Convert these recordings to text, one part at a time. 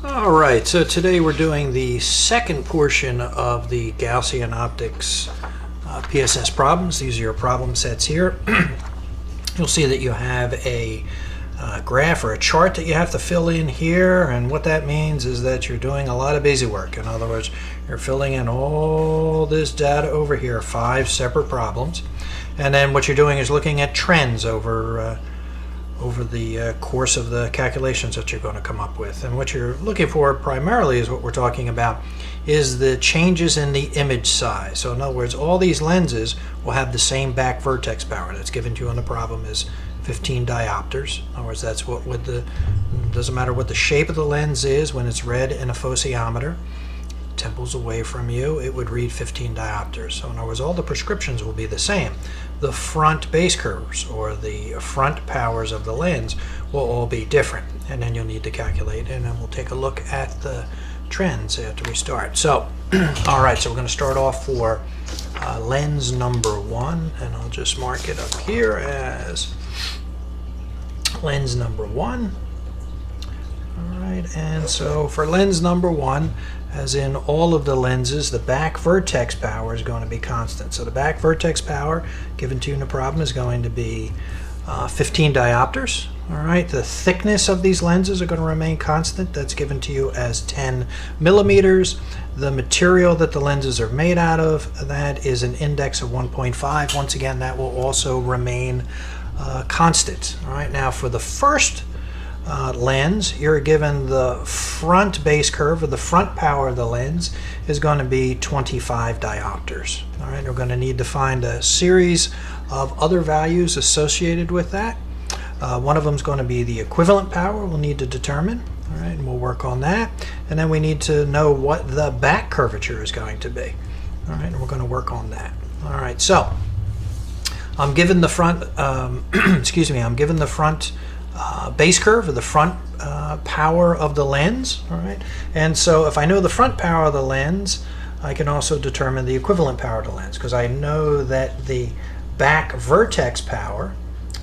All right, so today we're doing the second portion of the Gaussian optics PSS problems. These are your problem sets here. You'll see that you have a graph or a chart that you have to fill in here, and what that means is that you're doing a lot of busy work. In other words, you're filling in all this data over here, 5 separate problems, and then what you're doing is looking at trends over the course of the calculations that you're going to come up with. And what you're looking for primarily is what we're talking about is the changes in the image size. So in other words, all these lenses will have the same back vertex power that's given to you on the problem is 15 diopters. In other words, that's what with the, doesn't matter what the shape of the lens is when it's read in a photometer, temples away from you, it would read 15 diopters. So in other words, all the prescriptions will be the same. The front base curves or the front powers of the lens will all be different, and then you'll need to calculate, and then we'll take a look at the trends after we start. So all right, so we're going to start off for lens number 1, and I'll just mark it up here as lens number 1. All right, and so for lens number 1, as in all of the lenses, the back vertex power is going to be constant. So the back vertex power given to you in the problem is going to be 15 diopters. All right, the thickness of these lenses are going to remain constant. That's given to you as 10 millimeters. The material that the lenses are made out of, that is an index of 1.5. Once again, that will also remain constant. All right, now for the first lens, you're given the front base curve, or the front power of the lens is going to be 25 diopters. All right, we're going to need to find a series of other values associated with that. One of them is going to be the equivalent power we'll need to determine. All right, and we'll work on that. And then we need to know what the back curvature is going to be. All right, and we're going to work on that. All right, so I'm given the front, excuse me, I'm given the front base curve, or the front power of the lens. All right, and so if I know the front power of the lens, I can also determine the equivalent power of the lens, because I know that the back vertex power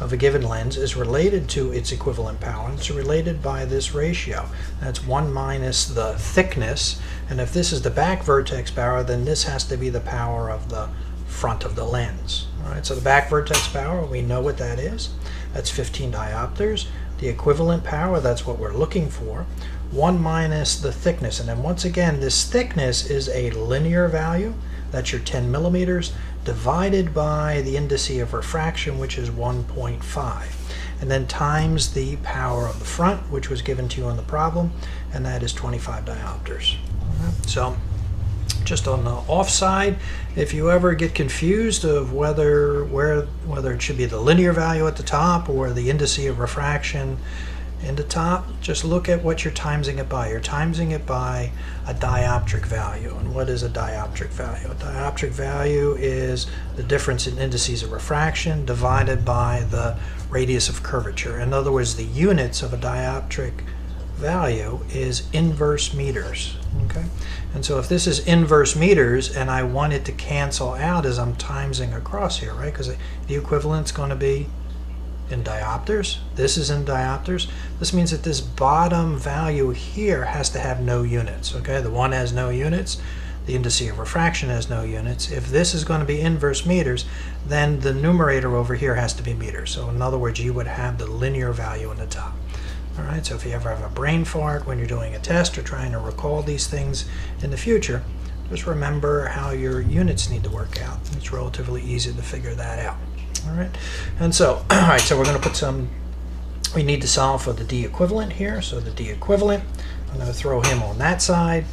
of a given lens is related to its equivalent power, and it's related by this ratio. That's 1 minus the thickness, and if this is the back vertex power, then this has to be the power of the front of the lens. All right, so the back vertex power, we know what that is. That's 15 diopters. The equivalent power, that's what we're looking for. 1 minus the thickness, and then once again, this thickness is a linear value. That's your 10 millimeters divided by the indice of refraction, which is 1.5, and then times the power of the front, which was given to you on the problem, and that is 25 diopters. All right, so just on the off side, if you ever get confused of whether it should be the linear value at the top or the indice of refraction in the top, just look at what you're timesing it by. You're timesing it by a dioptric value. And what is a dioptric value? A dioptric value is the difference in indices of refraction divided by the radius of curvature. In other words, the units of a dioptric value is inverse meters. Okay, and so if this is inverse meters and I want it to cancel out as I'm timesing across here, right, because the equivalent's going to be in diopters, this is in diopters, this means that this bottom value here has to have no units. Okay, the one has no units, the indice of refraction has no units. If this is going to be inverse meters, then the numerator over here has to be meters. So in other words, you would have the linear value in the top. All right, so if you ever have a brain fart when you're doing a test or trying to recall these things in the future, just remember how your units need to work out. It's relatively easy to figure that out. All right, and so, all right, so we're going to put some, we need to solve for the D equivalent here. So the D equivalent, I'm going to throw him on that side,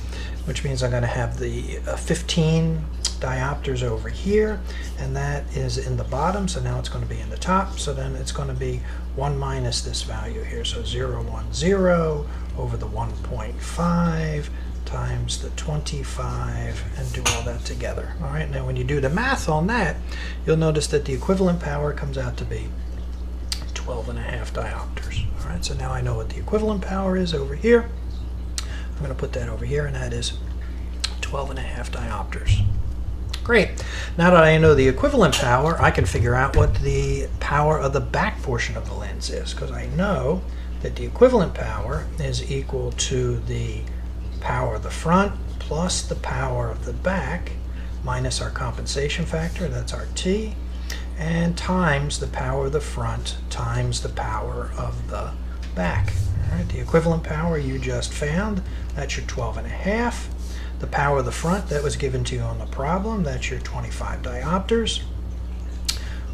which means I'm going to have the 15 diopters over here, and that is in the bottom, so now it's going to be in the top. So then it's going to be 1 minus this value here, so 0.10 over the 1.5 times the 25, and do all that together. All right, now when you do the math on that, you'll notice that the equivalent power comes out to be 12.5 diopters. All right, so now I know what the equivalent power is over here. I'm going to put that over here, and that is 12.5 diopters. Great. Now that I know the equivalent power, I can figure out what the power of the back portion of the lens is, because I know that the equivalent power is equal to the power of the front plus the power of the back minus our compensation factor, that's our T, and times the power of the front times the power of the back. All right, the equivalent power you just found, that's your 12.5. The power of the front that was given to you on the problem, that's your 25 diopters.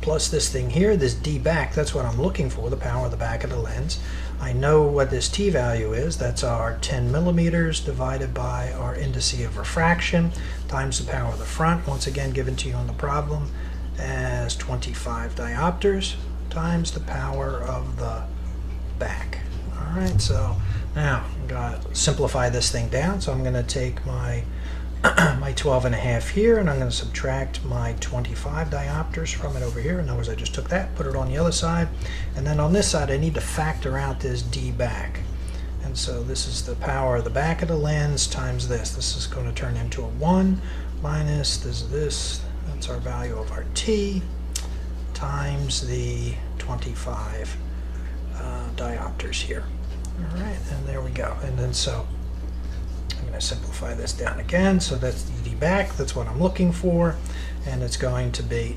Plus this thing here, this D back, that's what I'm looking for, the power of the back of the lens. I know what this T value is. That's our 10 millimeters divided by our indice of refraction times the power of the front, once again given to you on the problem as 25 diopters times the power of the back. All right, so now I'm going to simplify this thing down. So I'm going to take my my 12.5 here, and I'm going to subtract my 25 diopters from it over here. In other words, I just took that, put it on the other side, and then on this side I need to factor out this D back. And so this is the power of the back of the lens times this. This is going to turn into a 1 minus this. That's our value of our T times the 25 diopters here. All right, and there we go. And then so I'm going to simplify this down again. So that's the D back. That's what I'm looking for. And it's going to be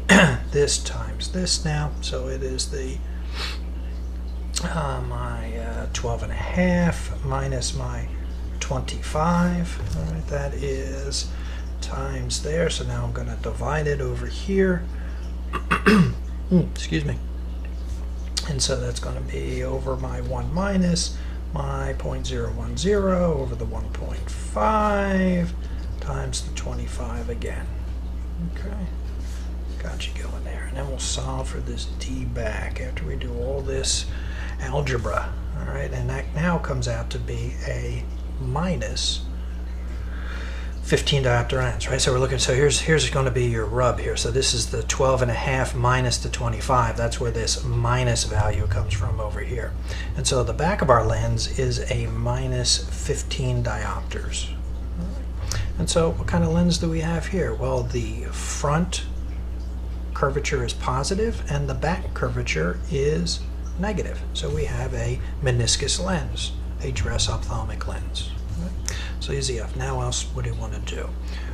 this times this now. So it is the my 12.5 minus my 25. All right, that is times there. So now I'm going to divide it over here. Excuse me. And so that's going to be over my 1 minus my 0.010 over the 1.5 times the 25 again. Okay, got you going there. And then we'll solve for this D back after we do all this algebra. All right, and that now comes out to be a minus 15 diopter lens, right? So we're looking, so here's going to be your rub here. So this is the 12.5 minus the 25. That's where this minus value comes from over here. And so the back of our lens is a minus 15 diopters. And so what kind of lens do we have here? Well, the front curvature is positive and the back curvature is negative. So we have a meniscus lens, a dress ophthalmic lens. So easy enough. Now else, what do you want to do?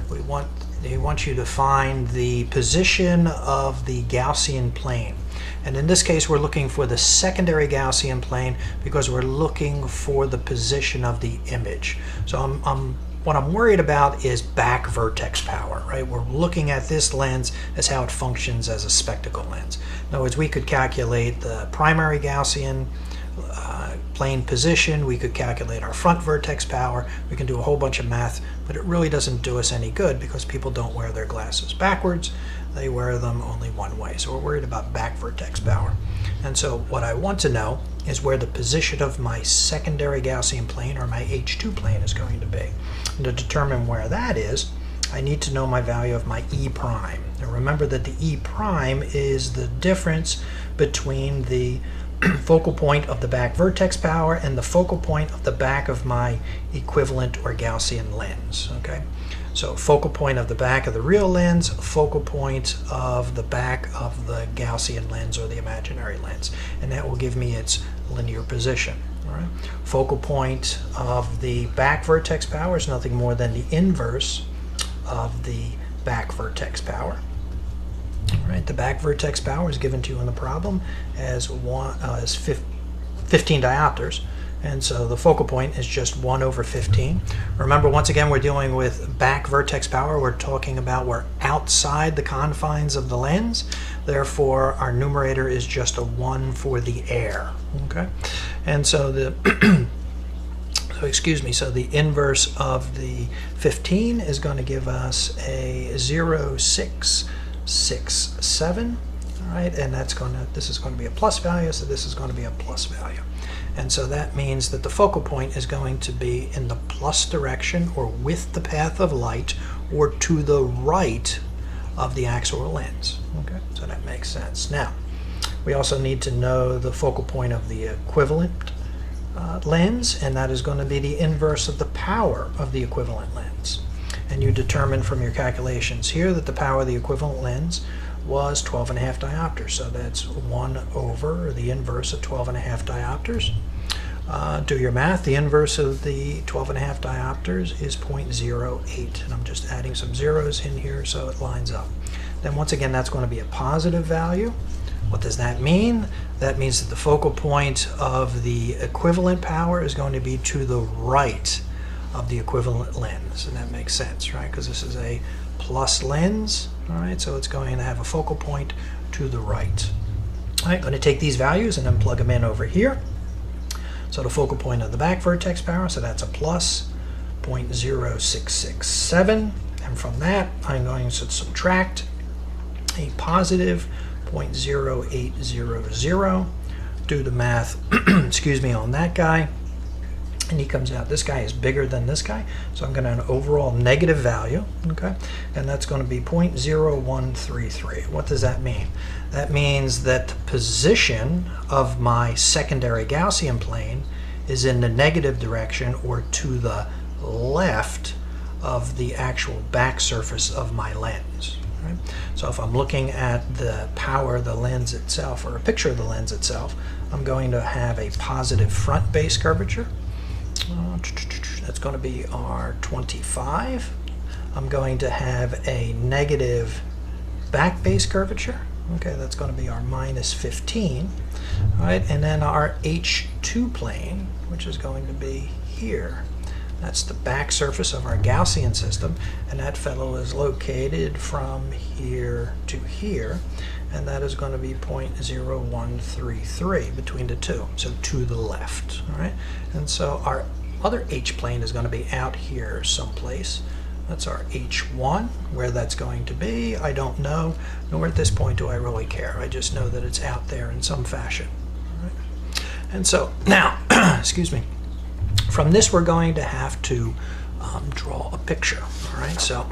We want you to find the position of the Gaussian plane. And in this case, we're looking for the secondary Gaussian plane because we're looking for the position of the image. So what I'm worried about is back vertex power, right? We're looking at this lens as how it functions as a spectacle lens. In other words, we could calculate the primary Gaussian plane position, we could calculate our front vertex power, we can do a whole bunch of math, but it really doesn't do us any good because people don't wear their glasses backwards, they wear them only one way. So we're worried about back vertex power. And so what I want to know is where the position of my secondary Gaussian plane or my H2 plane is going to be. And to determine where that is, I need to know my value of my E prime. Now remember that the E prime is the difference between the focal point of the back vertex power and the focal point of the back of my equivalent or Gaussian lens. Okay, so focal point of the back of the real lens, focal point of the back of the Gaussian lens or the imaginary lens, and that will give me its linear position. All right, focal point of the back vertex power is nothing more than the inverse of the back vertex power. All right, the back vertex power is given to you in the problem as 15 diopters, and so the focal point is just 1 over 15. Remember, once again, we're dealing with back vertex power. We're talking about we're outside the confines of the lens, therefore our numerator is just a 1 for the air. Okay, and so the so the inverse of the 15 is going to give us a 0.667. All right, and this is going to be a plus value, so this is going to be a plus value. And so that means that the focal point is going to be in the plus direction or with the path of light or to the right of the actual lens. Okay, so that makes sense. Now, we also need to know the focal point of the equivalent lens, and that is going to be the inverse of the power of the equivalent lens. And you determine from your calculations here that the power of the equivalent lens was 12.5 diopters. So that's 1 over the inverse of 12.5 diopters. Do your math. The inverse of the 12.5 diopters is 0.08, and I'm just adding some zeros in here so it lines up. Then once again, that's going to be a positive value. What does that mean? That means that the focal point of the equivalent power is going to be to the right of the equivalent lens, and that makes sense, right? Because this is a plus lens, all right? So it's going to have a focal point to the right. All right, I'm going to take these values and then plug them in over here. So the focal point of the back vertex power, so that's a plus 0.0667, and from that I'm going to subtract a positive 0.0800. Do the math, excuse me, on that guy, and he comes out, this guy is bigger than this guy, so I'm going to have an overall negative value, okay, and that's going to be 0.0133. What does that mean? That means that the position of my secondary Gaussian plane is in the negative direction, or to the left of the actual back surface of my lens. Right? So if I'm looking at the power of the lens itself, or a picture of the lens itself, I'm going to have a positive front base curvature. That's going to be R25. I'm going to have a negative back base curvature. Okay, that's going to be our -15. All right, and then our H2 plane, which is going to be here. That's the back surface of our Gaussian system, and that fellow is located from here to here, and that is going to be 0.0133 between the two, so to the left. All right, and so our other H plane is going to be out here someplace. That's our H1. Where that's going to be, I don't know, nor at this point do I really care. I just know that it's out there in some fashion. All right? And so now, excuse me, from this we're going to have to draw a picture. All right, so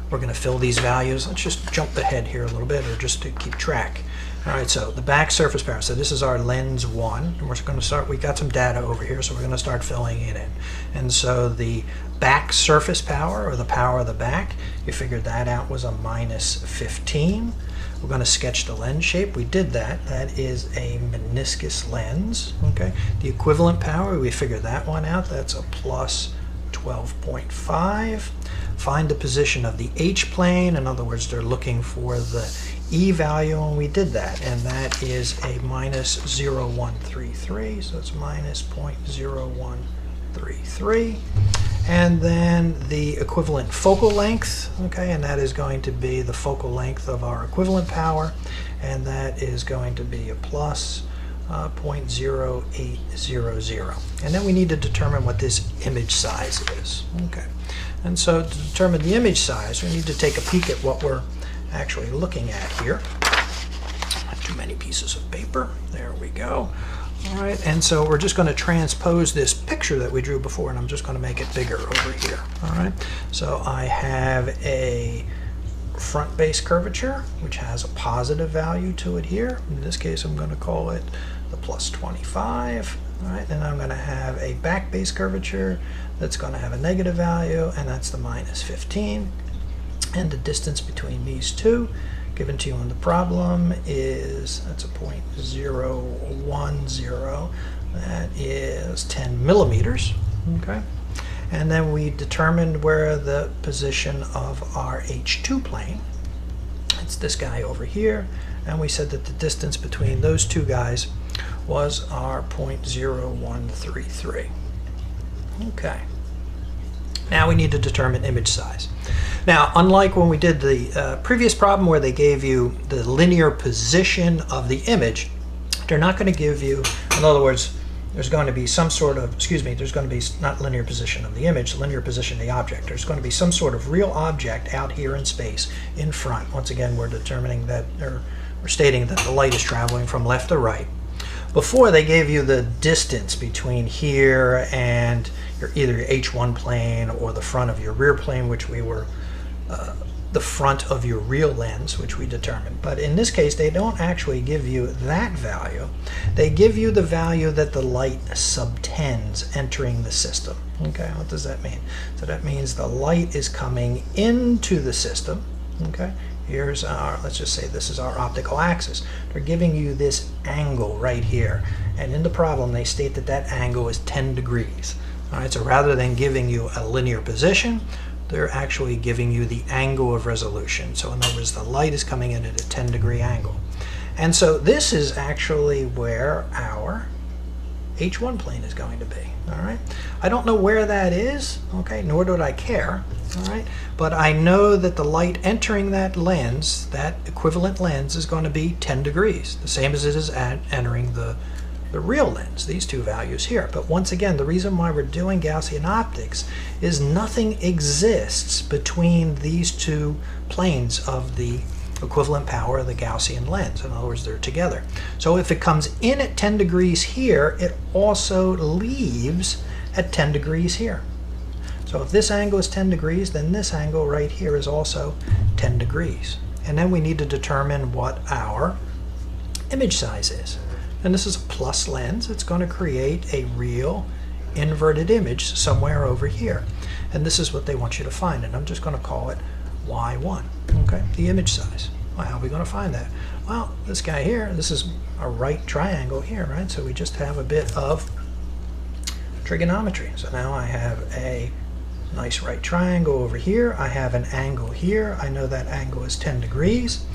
we're going to fill these values. Let's just jump ahead here a little bit, or just to keep track. All right, so the back surface power. So this is our lens 1, and we're going to start. We got some data over here, so we're going to start filling it in. And so the back surface power, or the power of the back, you figured that out was a -15. We're going to sketch the lens shape. We did that. That is a meniscus lens. Okay. The equivalent power, we figured that one out. That's a plus 12.5. Find the position of the H plane. In other words, they're looking for the E value, and we did that, and that is a -0.133, so it's -0.0133. And then the equivalent focal length, okay, and that is going to be the focal length of our equivalent power, and that is going to be a plus 0.0800. And then we need to determine what this image size is. Okay, and so to determine the image size, we need to take a peek at what we're actually looking at here. Not too many pieces of paper. There we go. All right, and so we're just going to transpose this picture that we drew before, and I'm just going to make it bigger over here. All right, so I have a front base curvature, which has a positive value to it here. In this case, I'm going to call it the plus 25. All right, and I'm going to have a back base curvature that's going to have a negative value, and that's the -15. And the distance between these two, given to you on the problem, is, that's a 0.010. That is 10 millimeters. Okay. And then we determined where the position of our H2 plane. It's this guy over here. And we said that the distance between those two guys was our 0.0133. Okay. Now we need to determine image size. Now, unlike when we did the previous problem where they gave you the linear position of the image, they're not going to give you, in other words, there's going to be some sort of, there's going to be not linear position of the image, linear position of the object. There's going to be some sort of real object out here in space in front. Once again, we're determining that, or we're stating that the light is traveling from left to right. Before, they gave you the distance between here and either your H1 plane or the front of your rear plane, which we were the front of your real lens, which we determined. But in this case, they don't actually give you that value. They give you the value that the light subtends entering the system. Okay, what does that mean? So that means the light is coming into the system, okay, Here's our, let's just say this is our optical axis. They're giving you this angle right here. And in the problem, they state that that angle is 10 degrees. All right, so rather than giving you a linear position, they're actually giving you the angle of resolution. So in other words, the light is coming in at a 10-degree angle. And so this is actually where our H1 plane is going to be. All right, I don't know where that is, okay, nor do I care. All right, but I know that the light entering that lens, that equivalent lens, is going to be 10 degrees, the same as it is entering the real lens, these two values here. But once again, the reason why we're doing Gaussian optics is nothing exists between these two planes of the equivalent power of the Gaussian lens. In other words, they're together. So if it comes in at 10 degrees here, it also leaves at 10 degrees here. So if this angle is 10 degrees, then this angle right here is also 10 degrees. And then we need to determine what our image size is. And this is a plus lens. It's going to create a real inverted image somewhere over here. And this is what they want you to find. And I'm just going to call it Y1, okay, the image size. Well, how are we going to find that? Well, this guy here, this is a right triangle here, right? So we just have a bit of trigonometry. So now I have a nice right triangle over here. I have an angle here. I know that angle is 10 degrees.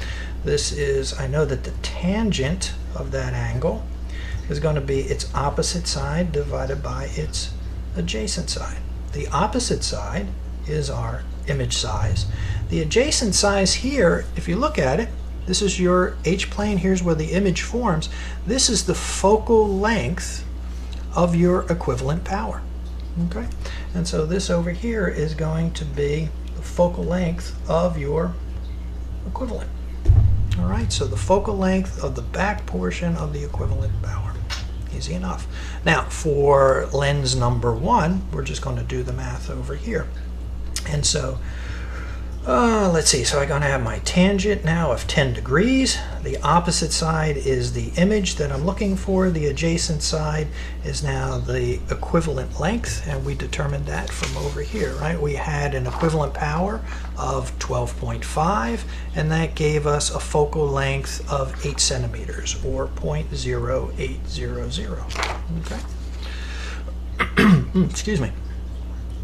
This is, I know that the tangent of that angle is going to be its opposite side divided by its adjacent side. The opposite side is our image size. The adjacent size here, if you look at it, this is your H-plane, here's where the image forms. This is the focal length of your equivalent power. Okay? And so this over here is going to be the focal length of your equivalent. All right, so the focal length of the back portion of the equivalent power. Easy enough. Now, for lens number 1, we're just going to do the math over here. And so, let's see, so I'm going to have my tangent now of 10 degrees. The opposite side is the image that I'm looking for. The adjacent side is now the equivalent length, and we determined that from over here, right? We had an equivalent power of 12.5, and that gave us a focal length of 8 centimeters, or 0.0800, okay? Excuse me.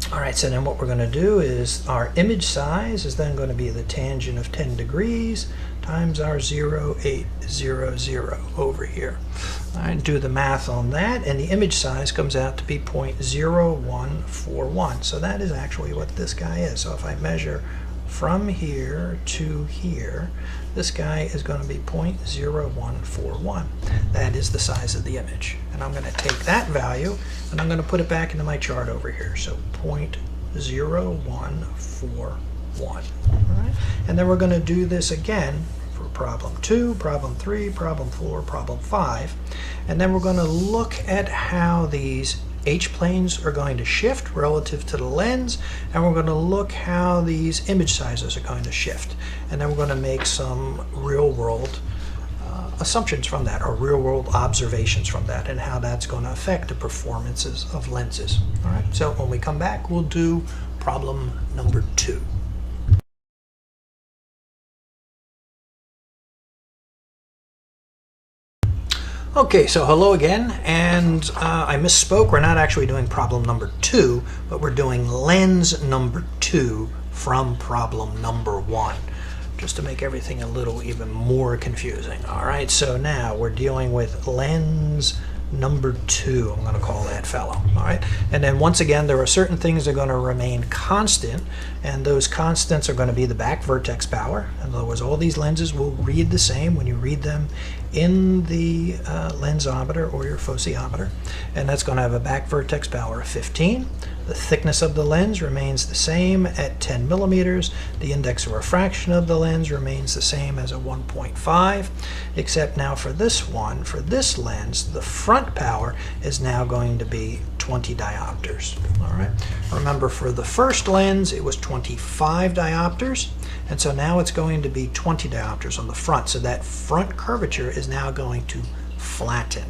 All right, so then what we're going to do is our image size is then going to be the tangent of 10 degrees times our 0.800 over here. All right, do the math on that, and the image size comes out to be 0.0141. So that is actually what this guy is. So if I measure from here to here, this guy is going to be 0.0141. That is the size of the image. And I'm going to take that value and I'm going to put it back into my chart over here. So 0.0141. All right? And then we're going to do this again for problem 2, problem 3, problem 4, problem 5. And then we're going to look at how these H-planes are going to shift relative to the lens, and we're going to look how these image sizes are going to shift. And then we're going to make some real-world assumptions from that, or real-world observations from that, and how that's going to affect the performances of lenses. All right, so when we come back, we'll do problem number 2. Okay, so hello again, and I misspoke. We're not actually doing problem number 2, but we're doing lens number 2 from problem number 1, just to make everything a little even more confusing. All right, so now we're dealing with lens number 2, I'm going to call that fellow. All right, and then once again, there are certain things that are going to remain constant, and those constants are going to be the back vertex power. In other words, all these lenses will read the same when you read them in the lensometer or your phosiometer, and that's going to have a back vertex power of 15. The thickness of the lens remains the same at 10 millimeters. The index of refraction of the lens remains the same as a 1.5, except now for this one, for this lens, the front power is now going to be 20 diopters. All right. Remember, for the first lens, it was 25 diopters, and so now it's going to be 20 diopters on the front. So that front curvature is now going to flatten.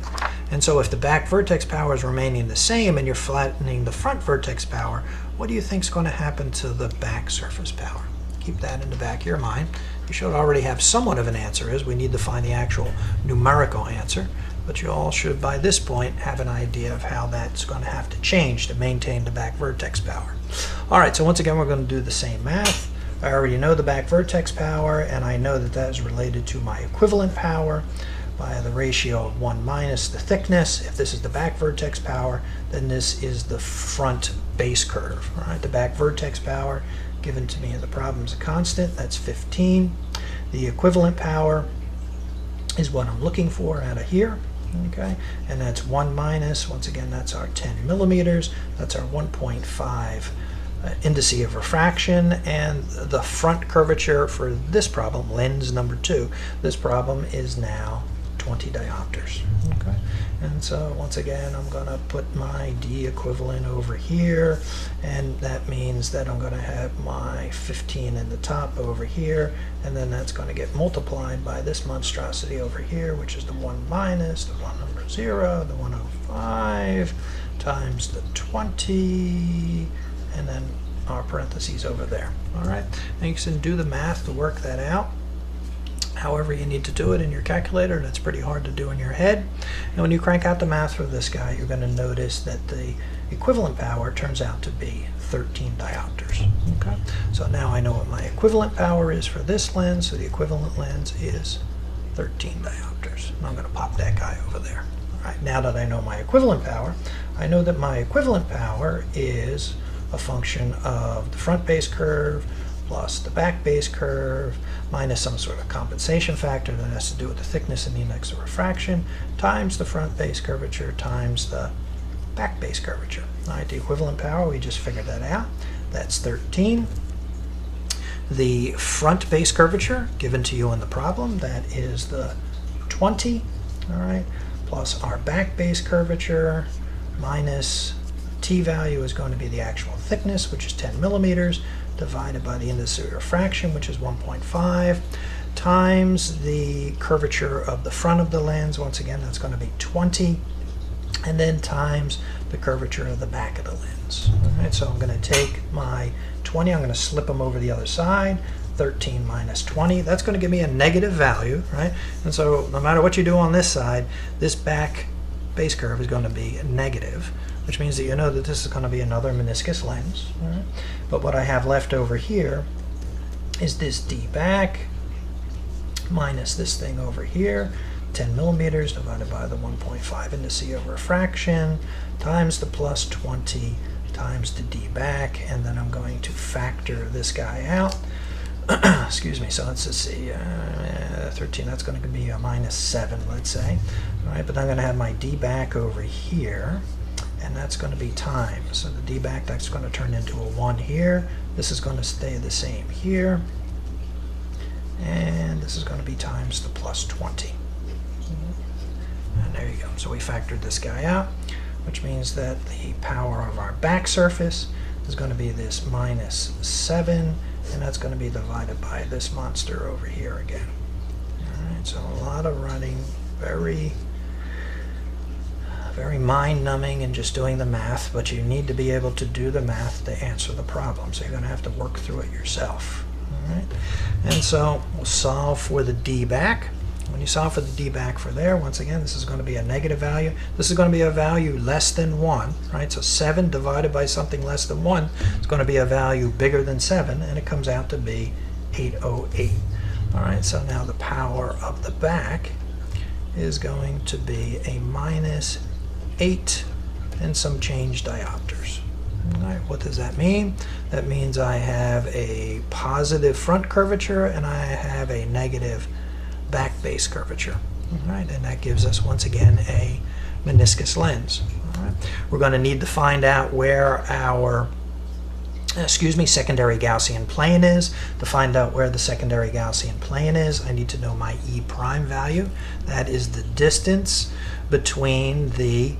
And so if the back vertex power is remaining the same and you're flattening the front vertex power, what do you think is going to happen to the back surface power? Keep that in the back of your mind. you should already have somewhat of an answer is. We need to find the actual numerical answer, but you all should by this point have an idea of how that's going to have to change to maintain the back vertex power. All right, so once again, we're going to do the same math. I already know the back vertex power, and I know that that is related to my equivalent power by the ratio of 1 minus the thickness. If this is the back vertex power, then this is the front base curve. All right, the back vertex power given to me in the problem is a constant. That's 15. The equivalent power is what I'm looking for out of here. Okay, and that's 1 minus, once again, that's our 10 millimeters. That's our 1.5 indice of refraction, and the front curvature for this problem, lens number 2, this problem is now 20 diopters. Okay, and so once again, I'm going to put my D equivalent over here, and that means that I'm going to have my 15 in the top over here, and then that's going to get multiplied by this monstrosity over here, which is the 1 minus, the 1 over 0, the 105, times the 20, and then our parentheses over there. All right, and you can do the math to work that out however you need to do it in your calculator. That's pretty hard to do in your head. And when you crank out the math for this guy, you're going to notice that the equivalent power turns out to be 13 diopters. Okay, so now I know what my equivalent power is for this lens, so the equivalent lens is 13 diopters. And I'm going to pop that guy over there. All right, now that I know my equivalent power, I know that my equivalent power is a function of the front base curve plus the back base curve minus some sort of compensation factor that has to do with the thickness and the index of refraction times the front base curvature times the back base curvature. All right, the equivalent power, we just figured that out. That's 13. The front base curvature given to you in the problem, that is the 20, all right, plus our back base curvature minus T value is going to be the actual thickness, which is 10 millimeters, divided by the index of refraction, which is 1.5, times the curvature of the front of the lens. Once again, that's going to be 20, and then times the curvature of the back of the lens. All right, so I'm going to take my 20, I'm going to slip them over the other side. 13 minus 20, that's going to give me a negative value, right? And so no matter what you do on this side, this back base curve is going to be negative, which means that you know that this is going to be another meniscus lens. All right? But what I have left over here is this D back minus this thing over here, 10 millimeters divided by the 1.5 indice of refraction times the plus 20 times the D back, and then I'm going to factor this guy out. Excuse me, so let's just see, 13, that's going to be a minus 7, let's say. All right, but I'm going to have my D back over here, and that's going to be times. So the D back, that's going to turn into a 1 here. This is going to stay the same here. And this is going to be times the plus 20. And there you go. So we factored this guy out, which means that the power of our back surface is going to be this minus 7, and that's going to be divided by this monster over here again. All right, so a lot of running, very mind-numbing and just doing the math, but you need to be able to do the math to answer the problem. So you're going to have to work through it yourself. All right, and so we'll solve for the D back. When you solve for the D back for there, once again, this is going to be a negative value. This is going to be a value less than 1, right? So 7 divided by something less than 1 is going to be a value bigger than 7, and it comes out to be 808. All right, so now the power of the back is going to be a minus 8 and some change diopters. All right, what does that mean? That means I have a positive front curvature and I have a negative back base curvature. All right, and that gives us once again a meniscus lens. All right, we're going to need to find out where our secondary Gaussian plane is. To find out where the secondary Gaussian plane is, I need to know my E prime value. That is the distance between the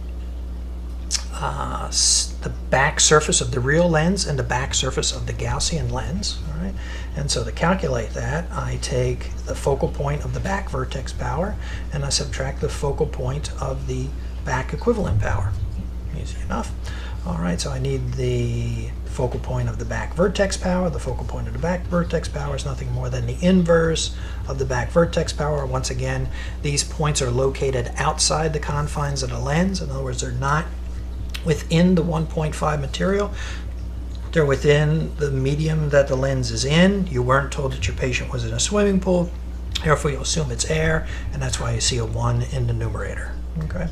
back surface of the real lens and the back surface of the Gaussian lens. All right, and so to calculate that, I take the focal point of the back vertex power and I subtract the focal point of the back equivalent power. Easy enough. All right, so I need the focal point of the back vertex power. The focal point of the back vertex power is nothing more than the inverse of the back vertex power. Once again, these points are located outside the confines of the lens. In other words, they're not within the 1.5 material. They're within the medium that the lens is in. You weren't told that your patient was in a swimming pool. Therefore, you'll assume it's air, and that's why you see a 1 in the numerator. Okay.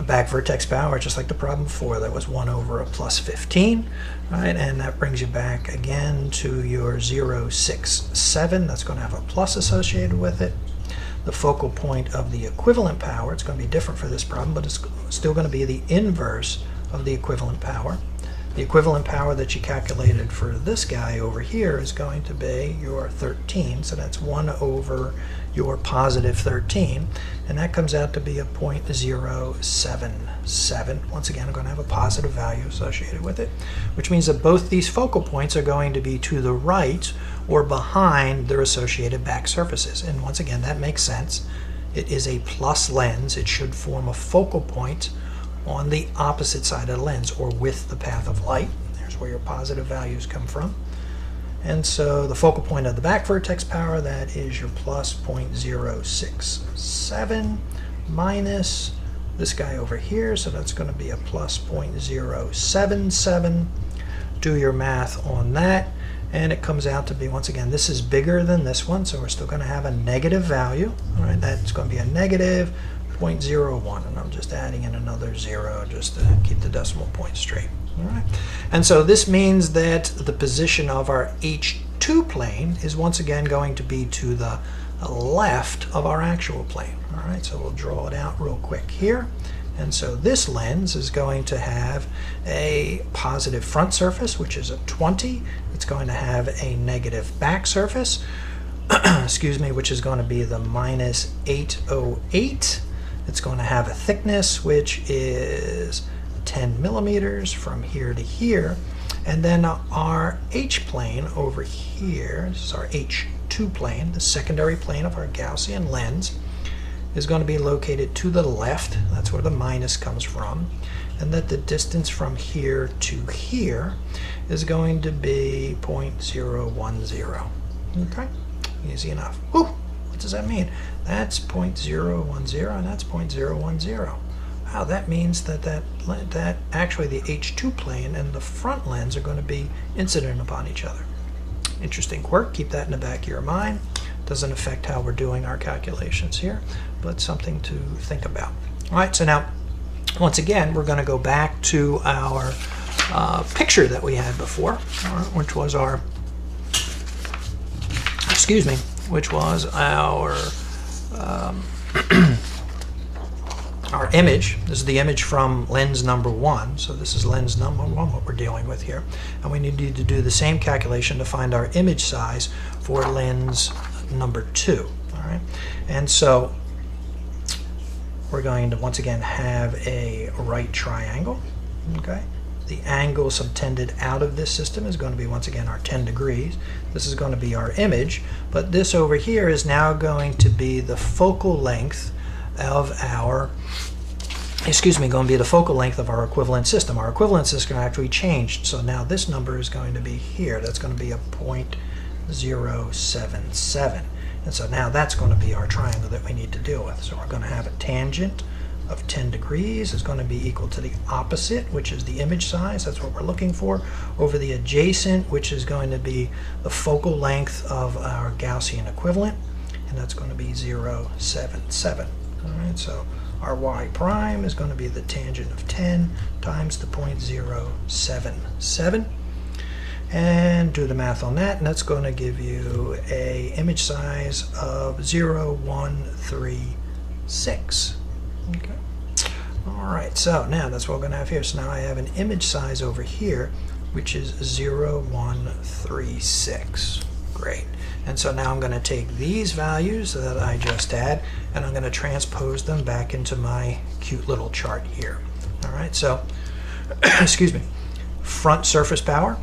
Back vertex power, just like the problem before, that was 1 over a plus 15, right? And that brings you back again to your 0.67. That's going to have a plus associated with it. The focal point of the equivalent power, it's going to be different for this problem, but it's still going to be the inverse of the equivalent power. The equivalent power that you calculated for this guy over here is going to be your 13, so that's 1 over your positive 13, and that comes out to be a 0.077. Once again, I'm going to have a positive value associated with it, which means that both these focal points are going to be to the right or behind their associated back surfaces. And once again, that makes sense. It is a plus lens. It should form a focal point on the opposite side of the lens, or with the path of light. There's where your positive values come from. And so the focal point of the back vertex power, that is your plus 0.067 minus this guy over here, so that's going to be a plus 0.077. Do your math on that, and it comes out to be, once again, this is bigger than this one, so we're still going to have a negative value. All right, that's going to be a negative 0.01, and I'm just adding in another 0 just to keep the decimal point straight. All right, and so this means that the position of our H2 plane is once again going to be to the left of our actual plane. All right, so we'll draw it out real quick here. And so this lens is going to have a positive front surface, which is a 20. It's going to have a negative back surface, excuse me, which is going to be the minus 808. It's going to have a thickness, which is 10 millimeters from here to here. And then our H-plane over here, this is our H2 plane, the secondary plane of our Gaussian lens, is going to be located to the left. That's where the minus comes from. And that the distance from here to here is going to be 0.010. Okay, easy enough. Whew. What does that mean? That's 0.010 and that's 0.010. Wow, that means that actually the H2 plane and the front lens are going to be incident upon each other. Interesting quirk. Keep that in the back of your mind. Doesn't affect how we're doing our calculations here, but something to think about. All right, so now, once again, we're going to go back to our picture that we had before, which was our, excuse me, which was our our image. This is the image from lens number 1. So this is lens number 1, what we're dealing with here. And we need to do the same calculation to find our image size for lens number 2. All right. And so we're going to once again have a right triangle. Okay. The angle subtended out of this system is going to be, once again, our 10 degrees. This is going to be our image, but this over here is now going to be the focal length of our, going to be the focal length of our equivalent system. Our equivalent system actually changed, so now this number is going to be here. That's going to be a 0.077. And so now that's going to be our triangle that we need to deal with. So we're going to have a tangent of 10 degrees is going to be equal to the opposite, which is the image size. That's what we're looking for, over the adjacent, which is going to be the focal length of our Gaussian equivalent, and that's going to be 0.77. All right, so our y prime is going to be the tangent of 10 times the 0.077. And do the math on that, and that's going to give you a image size of 0.136. Okay. All right, so now that's what we're going to have here. So now I have an image size over here, which is 0.136. Great. And so now I'm going to take these values that I just had, and I'm going to transpose them back into my cute little chart here. All right, so, excuse me, front surface power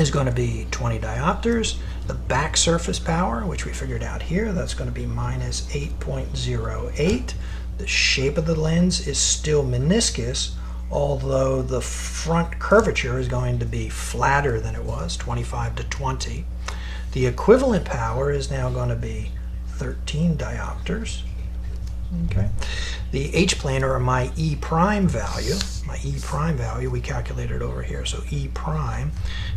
is going to be 20 diopters. The back surface power, which we figured out here, that's going to be minus 8.08. The shape of the lens is still meniscus, although the front curvature is going to be flatter than it was, 25 to 20. The equivalent power is now going to be 13 diopters. Okay. The H-plane, or my E prime value, we calculated over here. So E prime,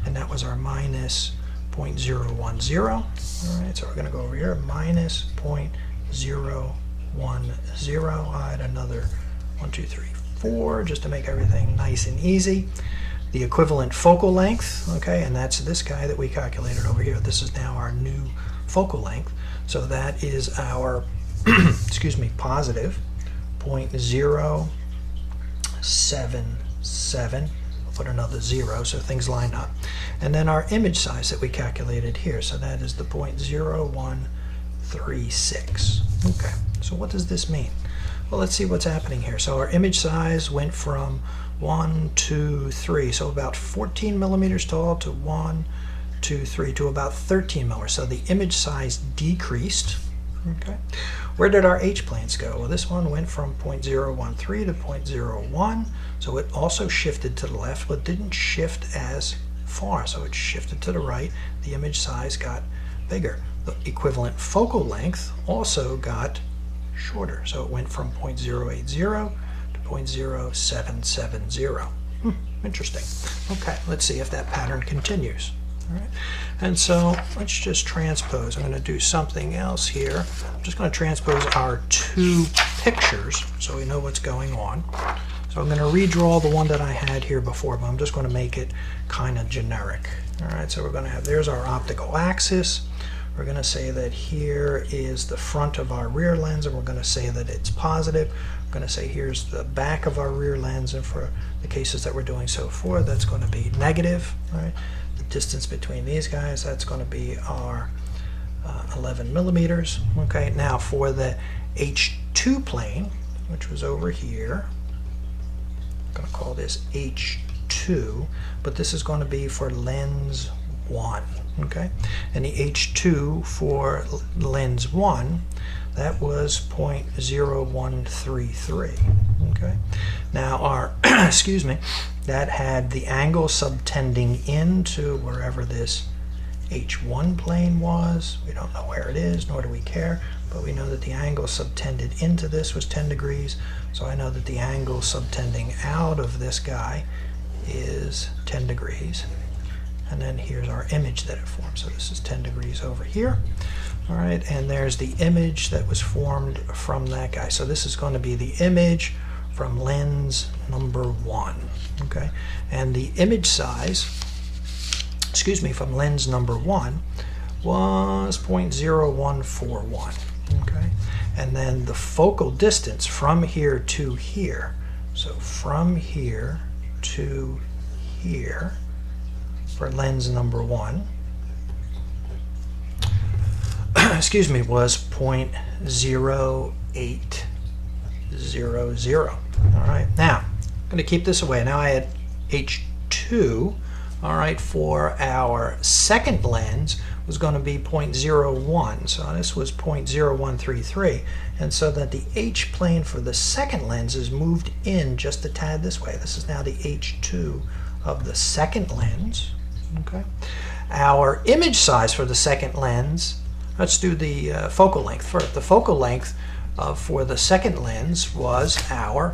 and that was our minus 0.010. All right, so we're going to go over here, minus 0.010. I had another 1, 2, 3, 4, just to make everything nice and easy. The equivalent focal length, okay, and that's this guy that we calculated over here. This is now our new focal length. So that is our, excuse me, positive 0.077. I'll put another 0 so things line up. And then our image size that we calculated here. So that is the 0.0136. Okay, so what does this mean? Well, let's see what's happening here. So our image size went from 1, 2, 3, so about 14 millimeters tall to 1, 2, 3 to about 13 millimeters. So the image size decreased. Okay. Where did our H-planes go? Well, this one went from 0.013 to 0.01, so it also shifted to the left, but didn't shift as far. So it shifted to the right. The image size got bigger. The equivalent focal length also got shorter. So it went from 0.080 to 0.0770. Interesting. Okay, let's see if that pattern continues. All right. And so let's just transpose. I'm going to do something else here. I'm just going to transpose our two pictures so we know what's going on. So I'm going to redraw the one that I had here before, but I'm just going to make it kind of generic. All right, so we're going to have, there's our optical axis. We're going to say that here is the front of our rear lens, and we're going to say that it's positive. We're going to say here's the back of our rear lens, and for the cases that we're doing so far, that's going to be negative. Right? The distance between these guys, that's going to be our 11 millimeters. Okay, now for the H2 plane, which was over here, I'm going to call this H2, but this is going to be for lens 1. Okay, and the H2 for lens 1, that was 0.0133. Okay, now our excuse me, that had the angle subtending into wherever this H1 plane was. We don't know where it is, nor do we care, but we know that the angle subtended into this was 10 degrees. So I know that the angle subtending out of this guy is 10 degrees. And then here's our image that it formed. So this is 10 degrees over here. All right, and there's the image that was formed from that guy. So this is going to be the image from lens number 1. Okay, and the image size, excuse me, from lens number 1 was 0.0141. Okay, and then the focal distance from here to here, so from here to here, for lens number 1, excuse me, was 0.0800. All right, now I'm going to keep this away. Now I had H2. All right, for our second lens was going to be 0.01. So this was 0.0133, and so that the H plane for the second lens is moved in just a tad this way. This is now the H2 of the second lens. Okay, our image size for the second lens, let's do the focal length first. The focal length for the second lens was our,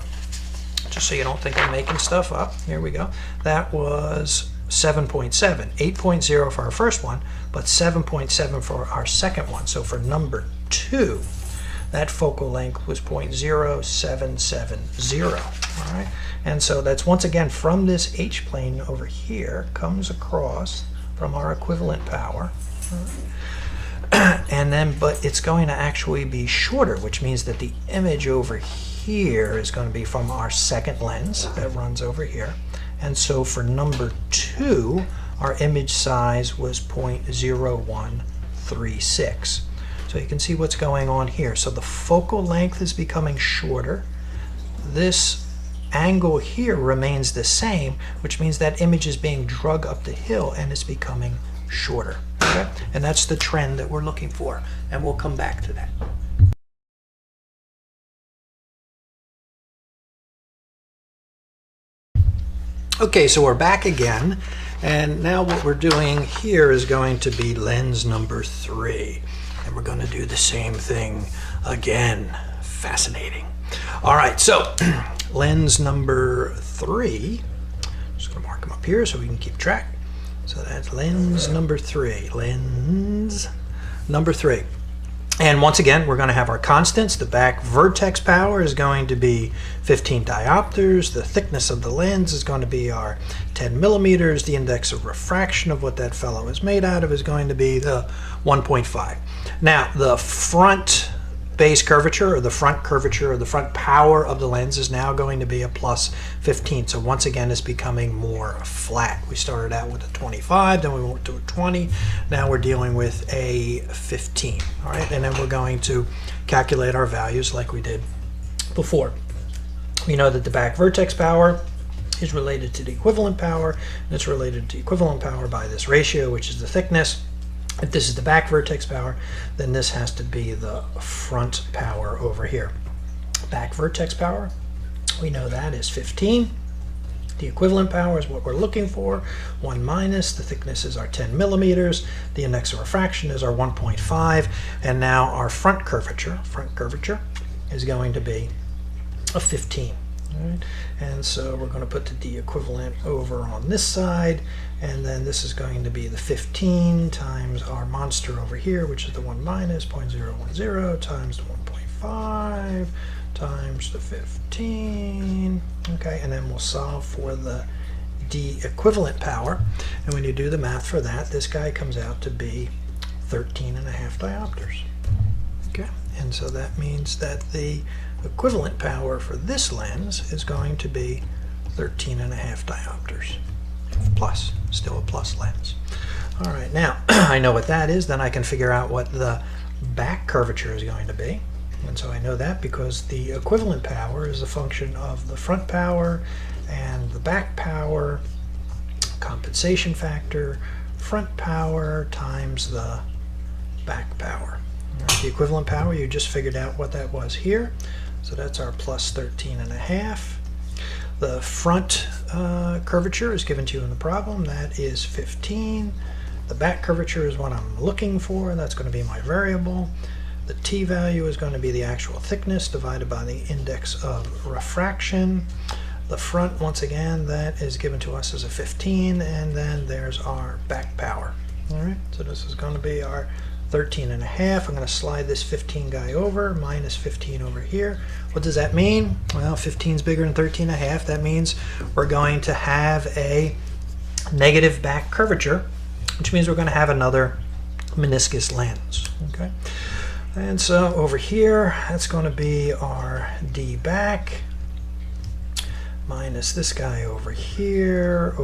just so you don't think I'm making stuff up, here we go, that was 7.7, 8.0 for our first one, but 7.7 for our second one. So for number 2, that focal length was 0.0770. All right, and so that's once again from this H plane over here, comes across from our equivalent power, and then but it's going to actually be shorter, which means that the image over here is going to be from our second lens that runs over here. And so for number 2, our image size was 0.0136. So you can see what's going on here. So the focal length is becoming shorter. This angle here remains the same, which means that image is being drug up the hill and it's becoming shorter. Okay? And that's the trend that we're looking for. And we'll come back to that. Okay, so we're back again, and now what we're doing here is going to be lens number 3, and we're going to do the same thing again. Fascinating. All right, so lens number 3, just going to mark them up here so we can keep track. So that's lens number 3, lens number 3. And once again, we're going to have our constants. The back vertex power is going to be 15 diopters. The thickness of the lens is going to be our 10 millimeters. The index of refraction of what that fellow is made out of is going to be the 1.5. Now, the front base curvature, or the front curvature, or the front power of the lens is now going to be a plus 15. So once again, it's becoming more flat. We started out with a 25, then we went to a 20. Now we're dealing with a 15. All right, and then we're going to calculate our values like we did before. We know that the back vertex power is related to the equivalent power, and it's related to equivalent power by this ratio, which is the thickness. If this is the back vertex power, then this has to be the front power over here. Back vertex power, we know that is 15. The equivalent power is what we're looking for, 1 minus. The thickness is our 10 millimeters. The index of refraction is our 1.5. And now our front curvature is going to be a 15. All right. And so we're going to put the D equivalent over on this side, and then this is going to be the 15 times our monster over here, which is the 1 minus 0.010 times the 1.5 times the 15. Okay, and then we'll solve for the D equivalent power, and when you do the math for that, this guy comes out to be 13.5 diopters. Okay, and so that means that the equivalent power for this lens is going to be 13.5 diopters. Plus, still a plus lens. All right, now I know what that is, then I can figure out what the back curvature is going to be. And so I know that because the equivalent power is a function of the front power and the back power, compensation factor, front power times the back power. All right, the equivalent power, you just figured out what that was here. So that's our plus 13.5. The front curvature is given to you in the problem. That is 15. The back curvature is what I'm looking for. That's going to be my variable. The t value is going to be the actual thickness divided by the index of refraction. The front, once again, that is given to us as a 15. And then there's our back power. All right, so this is going to be our 13.5. I'm going to slide this 15 guy over, minus 15 over here. What does that mean? Well, 15 is bigger than 13.5. That means we're going to have a negative back curvature, which means we're going to have another meniscus lens. Okay, and so over here, that's going to be our D back minus this guy over here,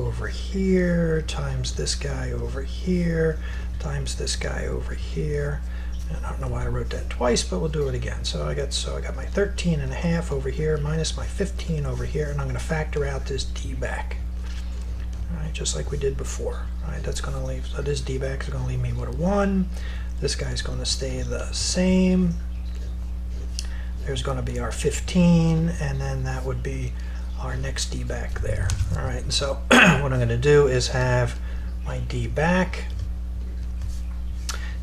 times this guy over here, times this guy over here. And I don't know why I wrote that twice, but we'll do it again. So I got my 13.5 over here minus my 15 over here, and I'm going to factor out this D back. All right, just like we did before. All right, that's going to leave, so this D back is going to leave me with a 1. This guy's going to stay the same. There's going to be our 15, and then that would be our next D back there. All right, and so what I'm going to do is have my D back.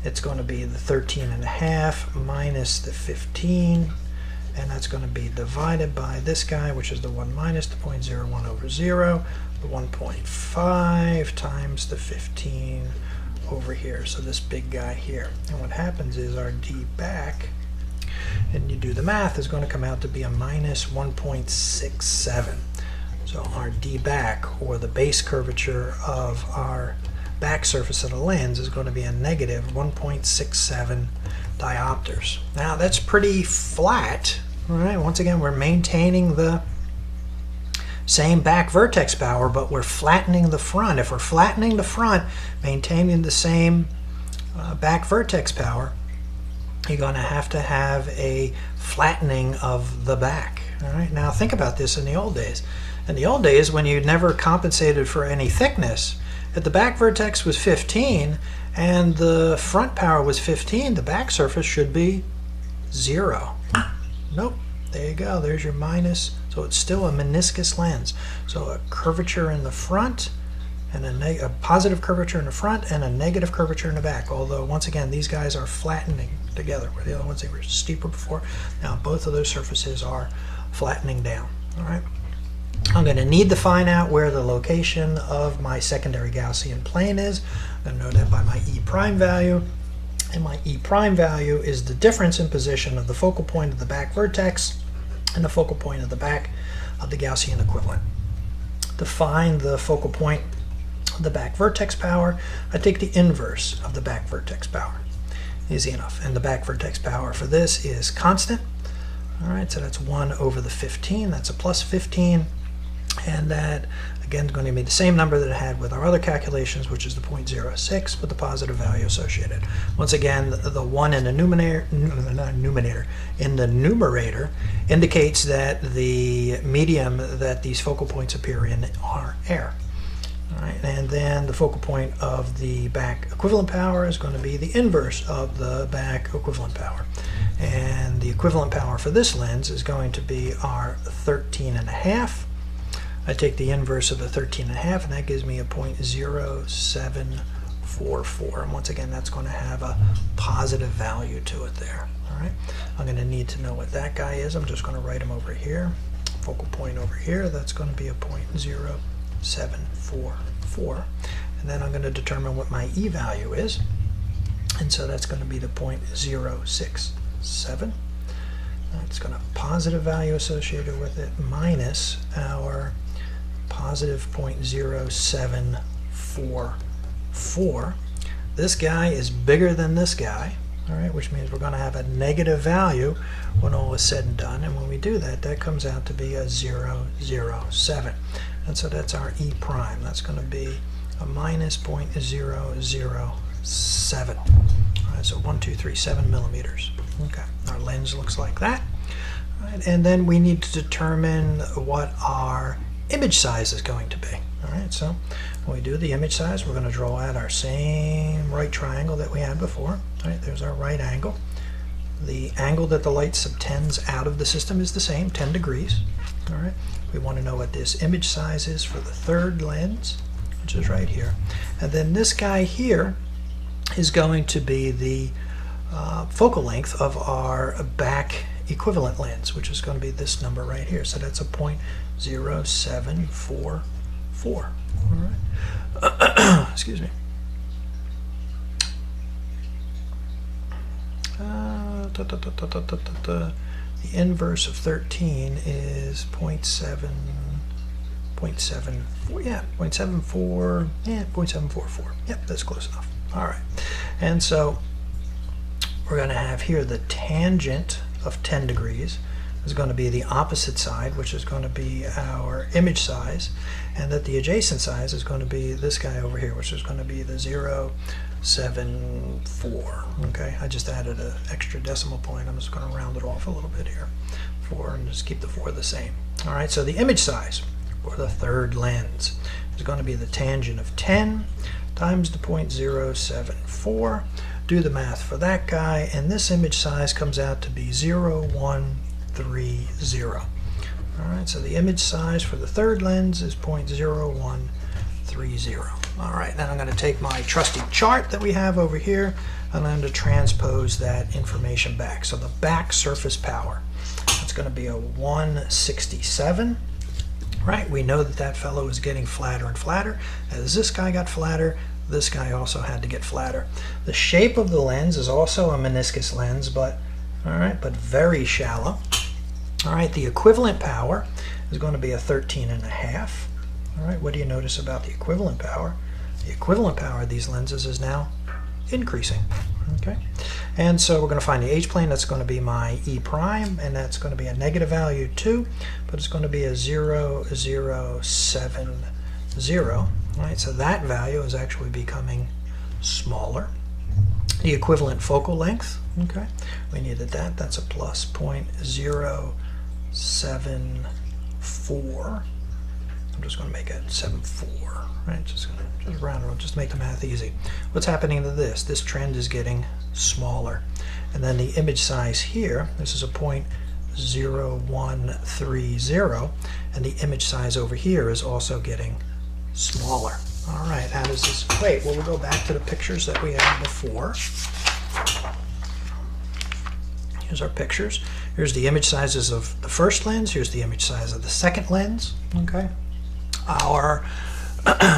It's going to be the 13.5 minus the 15, and that's going to be divided by this guy, which is the 1 minus the 0.01 over 0, the 1.5 times the 15 over here, so this big guy here. And what happens is our D back, and you do the math, is going to come out to be a minus 1.67. So our D back, or the base curvature of our back surface of the lens, is going to be a negative 1.67 diopters. Now that's pretty flat. All right, once again, we're maintaining the same back vertex power, but we're flattening the front. If we're flattening the front, maintaining the same back vertex power, you're going to have a flattening of the back. All right, now think about this in the old days. In the old days, when you never compensated for any thickness, if the back vertex was 15 and the front power was 15, the back surface should be 0. Nope, There you go. There's your minus. So it's still a meniscus lens. So a curvature in the front, and a positive curvature in the front, and a negative curvature in the back. Although, once again, these guys are flattening together, where the other ones, they were steeper before. Now, both of those surfaces are flattening down. All right. I'm going to need to find out where the location of my secondary Gaussian plane is. I'm going to know that by my E prime value. And my E prime value is the difference in position of the focal point of the back vertex and the focal point of the back of the Gaussian equivalent. To find the focal point of the back vertex power, I take the inverse of the back vertex power. Easy enough. And the back vertex power for this is constant. All right, so that's 1 over the 15. That's a plus 15. And that, again, is going to be the same number that it had with our other calculations, which is the 0.06 with the positive value associated. Once again, the 1 in the numerator indicates that the medium that these focal points appear in are air. All right, and then the focal point of the back equivalent power is going to be the inverse of the back equivalent power. And the equivalent power for this lens is going to be our 13.5. I take the inverse of the 13.5, and that gives me a 0.0744. And once again, that's going to have a positive value to it there. All right, I'm going to need to know what that guy is. I'm just going to write him over here. Focal point over here, that's going to be a 0.0744. And then I'm going to determine what my E value is. And so that's going to be the 0.067. It's going to have a positive value associated with it minus our positive 0.0744. This guy is bigger than this guy, all right, which means we're going to have a negative value when all is said and done. And when we do that, that comes out to be a 0.007. And so that's our E prime. That's going to be a minus 0.007. All right, so 1237 millimeters. Okay, our lens looks like that. All right, and then we need to determine what our image size is going to be. All right, so when we do the image size, we're going to draw out our same right triangle that we had before. All right, there's our right angle. The angle that the light subtends out of the system is the same, 10 degrees. All right, we want to know what this image size is for the third lens, which is right here. And then this guy here is going to be the focal length of our back equivalent lens, which is going to be this number right here. So that's a 0.0744. All right. Excuse me. The inverse of 13 is 0.74. Yeah, 0.74. Yeah, 0.744. Yep, that's close enough. All right. And so we're going to have here the tangent of 10 degrees is going to be the opposite side, which is going to be our image size, and that the adjacent size is going to be this guy over here, which is going to be the 0.74. Okay, I just added an extra decimal point. I'm just going to round it off a little bit here, 4, and just keep the 4 the same. All right, so the image size for the third lens is going to be the tangent of 10 times the 0.074. Do the math for that guy, and this image size comes out to be 0.130. All right, so the image size for the third lens is 0.0130. All right, then I'm going to take my trusty chart that we have over here, and I'm going to transpose that information back. So the back surface power, it's going to be a 167. Right, we know that that fellow is getting flatter and flatter. As this guy got flatter, this guy also had to get flatter. The shape of the lens is also a meniscus lens, but very shallow. All right, the equivalent power is going to be a 13.5. All right, what do you notice about the equivalent power? The equivalent power of these lenses is now increasing. Okay, and so we're going to find the H-plane. That's going to be my E prime, and that's going to be a negative value too, but it's going to be a 0.070. All right, so that value is actually becoming smaller. The equivalent focal length, okay, we needed that. That's a plus 0.074. I'm just going to make it 74. Right, just round it up, just to make the math easy. What's happening to this? This trend is getting smaller. And then the image size here, this is a 0.007. 0.0130, and the image size over here is also getting smaller. All right, how does this equate? Well, we'll go back to the pictures that we had before. Here's our pictures. Here's the image sizes of the first lens. Here's the image size of the second lens. Okay. Our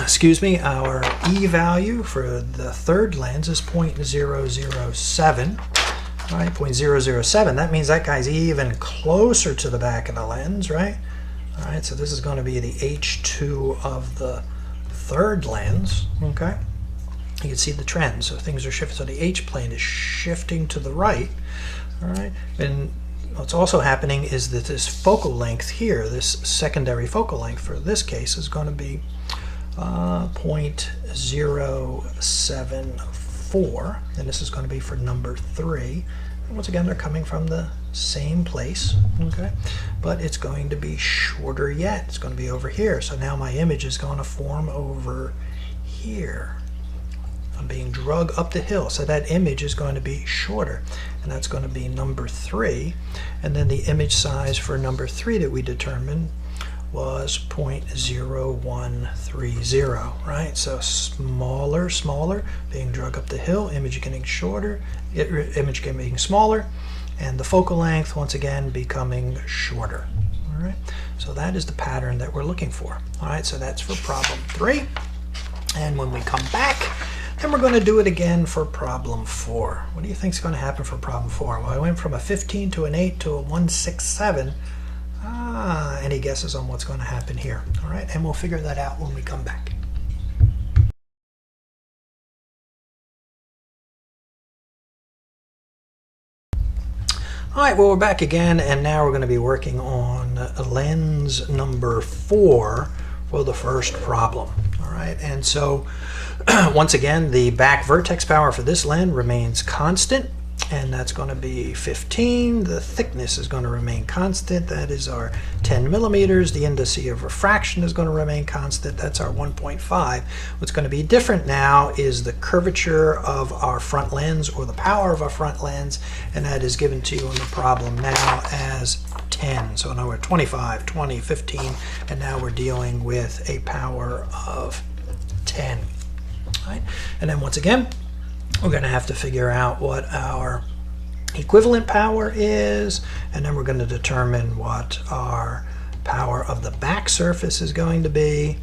excuse me, our E value for the third lens is 0.007. All right, 0.007. That means that guy's even closer to the back of the lens, right? All right, so this is going to be the H2 of the third lens. Okay. You can see the trend. So things are shifting. So the H plane is shifting to the right. All right, and what's also happening is that this focal length here, this secondary focal length for this case, is going to be 0.074, and this is going to be for number 3. And once again, they're coming from the same place, okay? But it's going to be shorter yet. It's going to be over here. So now my image is going to form over here. I'm being dragged up the hill, so that image is going to be shorter, and that's going to be number 3. And then the image size for number 3 that we determined was 0.0130, right? So smaller, being dragged up the hill, image getting shorter, image getting smaller, and the focal length once again becoming shorter. All right, so that is the pattern that we're looking for. All right, so that's for problem 3. And when we come back, then we're going to do it again for problem 4. What do you think is going to happen for problem 4? Well, I went from a 15 to an 8 to a 167. Any guesses on what's going to happen here? All right, and we'll figure that out when we come back. All right, well, we're back again, and now we're going to be working on lens number 4 for the first problem. All right, and so once again, the back vertex power for this lens remains constant, and that's going to be 15. The thickness is going to remain constant. That is our 10 millimeters. The indice of refraction is going to remain constant. That's our 1.5. What's going to be different now is the curvature of our front lens, or the power of our front lens, and that is given to you in the problem now as 10. So now we're 25, 20, 15, and now we're dealing with a power of 10. All right? And then once again, we're going to have to figure out what our equivalent power is, and then we're going to determine what our power of the back surface is going to be,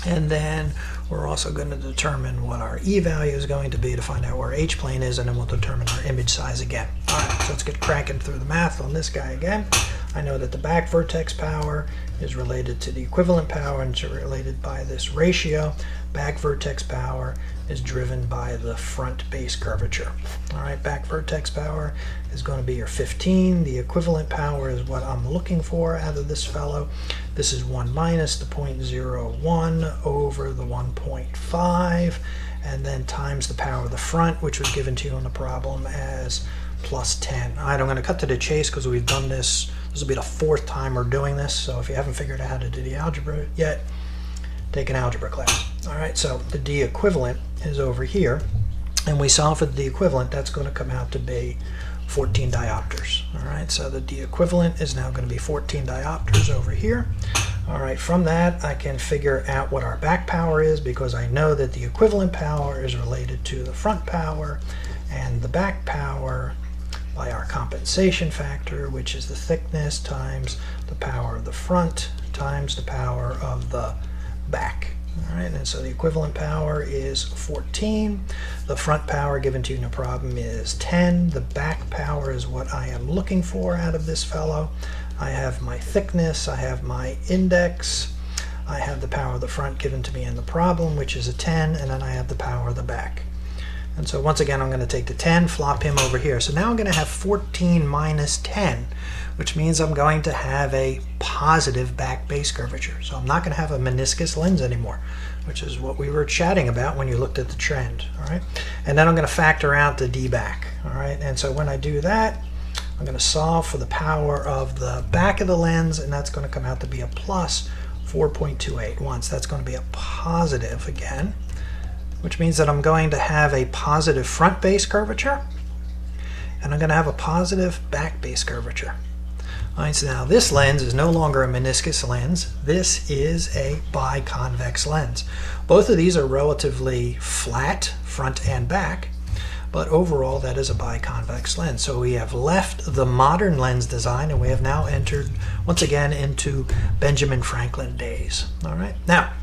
and then we're also going to determine what our E value is going to be to find out where H plane is, and then we'll determine our image size again. All right, so let's get cracking through the math on this guy again. I know that the back vertex power is related to the equivalent power, and it's related by this ratio. Back vertex power is driven by the front base curvature. All right, back vertex power is going to be your 15. The equivalent power is what I'm looking for out of this fellow. This is 1 minus the 0.01 over the 1.5, and then times the power of the front, which was given to you in the problem as plus 10. All right, I'm going to cut to the chase because we've done this. This will be the 4th time we're doing this, so if you haven't figured out how to do the algebra yet, take an algebra class. All right, so the D equivalent is over here, and we solve for the equivalent. That's going to come out to be 14 diopters. All right, so the D equivalent is now going to be 14 diopters over here. All right, from that, I can figure out what our back power is, because I know that the equivalent power is related to the front power, and the back power by our compensation factor, which is the thickness times the power of the front times the power of the back. All right, and so the equivalent power is 14. The front power given to you in the problem is 10. The back power is what I am looking for out of this fellow. I have my thickness, I have my index, I have the power of the front given to me in the problem, which is a 10, and then I have the power of the back. And so once again, I'm going to take the 10, flop him over here. So now I'm going to have 14 minus 10, which means I'm going to have a positive back base curvature. So I'm not going to have a meniscus lens anymore, which is what we were chatting about when you looked at the trend. All right, and then I'm going to factor out the D back. All right, and so when I do that, I'm going to solve for the power of the back of the lens, and that's going to come out to be a plus 4.28. Once that's going to be a positive again, which means that I'm going to have a positive front base curvature, and I'm going to have a positive back base curvature. All right, so now this lens is no longer a meniscus lens. This is a biconvex lens. Both of these are relatively flat, front and back, but overall that is a biconvex lens. So we have left the modern lens design and we have now entered once again into Benjamin Franklin days. All right, now,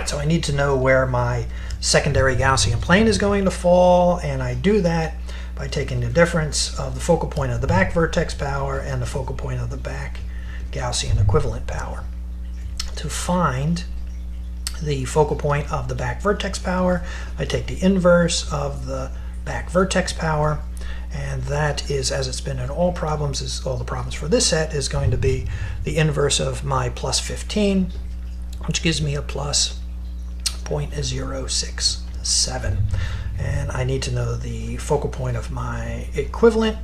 so I need to know where my secondary Gaussian plane is going to fall, and I do that by taking the difference of the focal point of the back vertex power and the focal point of the back Gaussian equivalent power. To find the focal point of the back vertex power, I take the inverse of the back vertex power, and that is, as it's been in all problems, is all the problems for this set, is going to be the inverse of my plus 15, which gives me a plus 0.067. And I need to know the focal point of my equivalent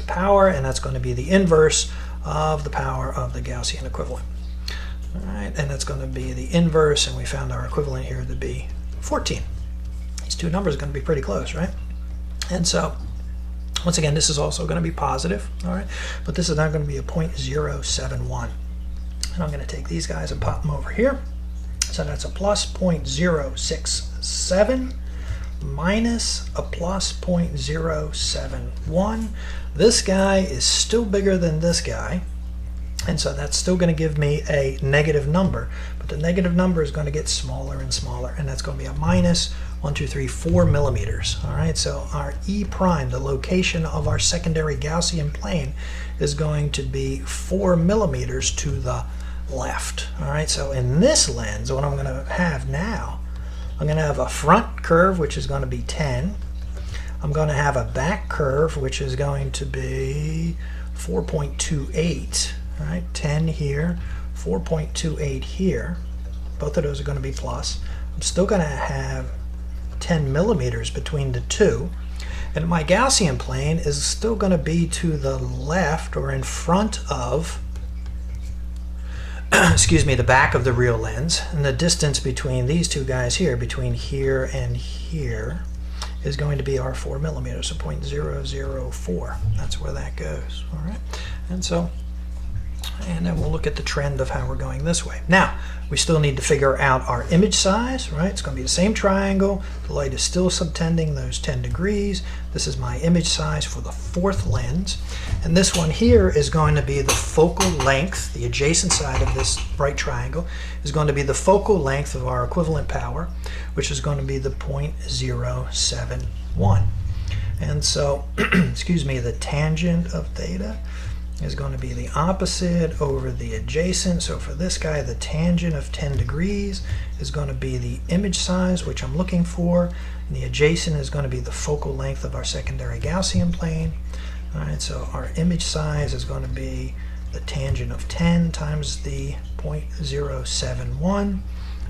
power, and that's going to be the inverse of the power of the Gaussian equivalent. All right, and that's going to be the inverse, and we found our equivalent here to be 14. These two numbers are going to be pretty close, right? And so, once again, this is also going to be positive, all right? But this is now going to be a 0.071. And I'm going to take these guys and pop them over here. So that's a plus 0.067 minus a plus 0.071. This guy is still bigger than this guy, and so that's still going to give me a negative number, but the negative number is going to get smaller and smaller, and that's going to be a minus 4 millimeters. All right, so our E prime, the location of our secondary Gaussian plane, is going to be 4 millimeters to the left. All right, so in this lens, what I'm going to have now, I'm going to have a front curve, which is going to be 10. I'm going to have a back curve, which is going to be 4.28. All right, 10 here, 4.28 here. Both of those are going to be plus. I'm still going to have 10 millimeters between the two. And my Gaussian plane is still going to be to the left or in front of excuse me, the back of the real lens, and the distance between these two guys here, between here and here, is going to be our 4 millimeters, so 0.004. That's where that goes. All right, and then we'll look at the trend of how we're going this way. Now, we still need to figure out our image size, right? It's going to be the same triangle. The light is still subtending those 10 degrees. This is my image size for the fourth lens. And this one here is going to be the focal length. The adjacent side of this bright triangle is going to be the focal length of our equivalent power, which is going to be the 0.071. And so, excuse me, the tangent of theta is going to be the opposite over the adjacent. So for this guy, the tangent of 10 degrees is going to be the image size, which I'm looking for, and the adjacent is going to be the focal length of our secondary Gaussian plane. All right, so our image size is going to be the tangent of 10 times the 0.071.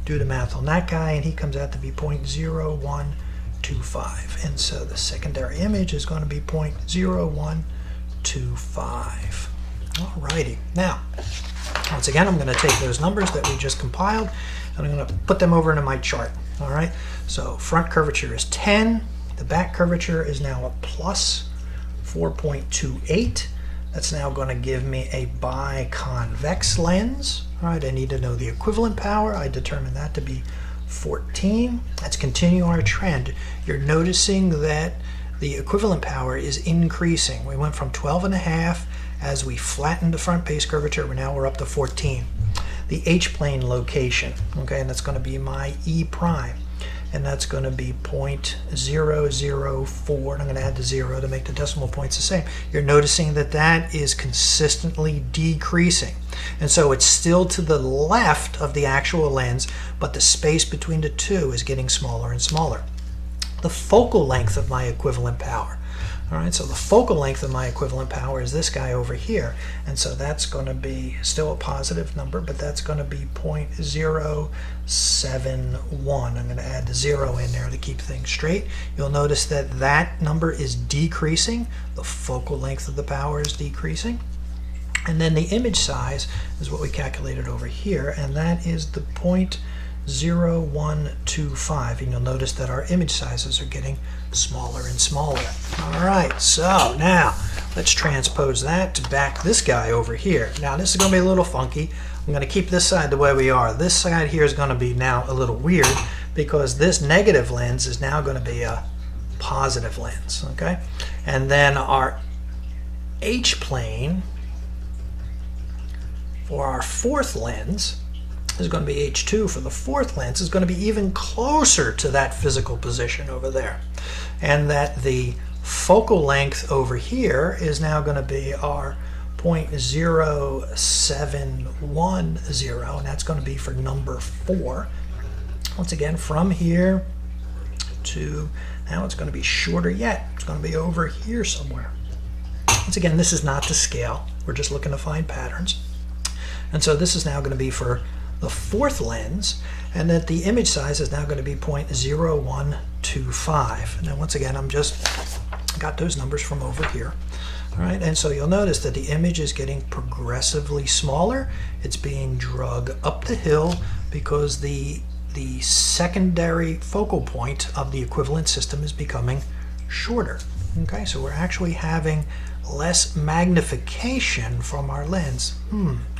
Do the math on that guy, and he comes out to be 0.0125. And so the secondary image is going to be 0.0125. Alrighty, now once again I'm going to take those numbers that we just compiled and I'm going to put them over into my chart. All right, so front curvature is 10, the back curvature is now a plus 4.28. That's now going to give me a biconvex lens. All right, I need to know the equivalent power. I determined that to be 14. Let's continue our trend. You're noticing that the equivalent power is increasing. We went from 12.5 as we flattened the front base curvature, but now we're up to 14. The H-plane location, okay, and that's going to be my E prime, and that's going to be 0.004, and I'm going to add the 0 to make the decimal points the same. You're noticing that that is consistently decreasing, and so it's still to the left of the actual lens, but the space between the two is getting smaller and smaller. The focal length of my equivalent power. All right, so the focal length of my equivalent power is this guy over here, and so that's going to be still a positive number, but that's going to be 0.071. I'm going to add the 0 in there to keep things straight. You'll notice that that number is decreasing. The focal length of the power is decreasing. And then the image size is what we calculated over here, and that is the 0.004. 0.0125, and you'll notice that our image sizes are getting smaller and smaller. All right, so now let's transpose that to back this guy over here. Now this is going to be a little funky. I'm going to keep this side the way we are. This side here is going to be now a little weird because this negative lens is now going to be a positive lens, okay? And then our H-plane for our fourth lens is going to be H2 for the fourth lens is going to be even closer to that physical position over there. And that the focal length over here is now going to be our 0.0710, and that's going to be for number 4. Once again, from here to now it's going to be shorter yet. It's going to be over here somewhere. Once again, this is not to scale. We're just looking to find patterns. And so this is now going to be for the fourth lens, and that the image size is now going to be 0.0125. Now once again, I'm just got those numbers from over here. All right, and so you'll notice that the image is getting progressively smaller. It's being drug up the hill because the secondary focal point of the equivalent system is becoming shorter. Okay, so we're actually having less magnification from our lens.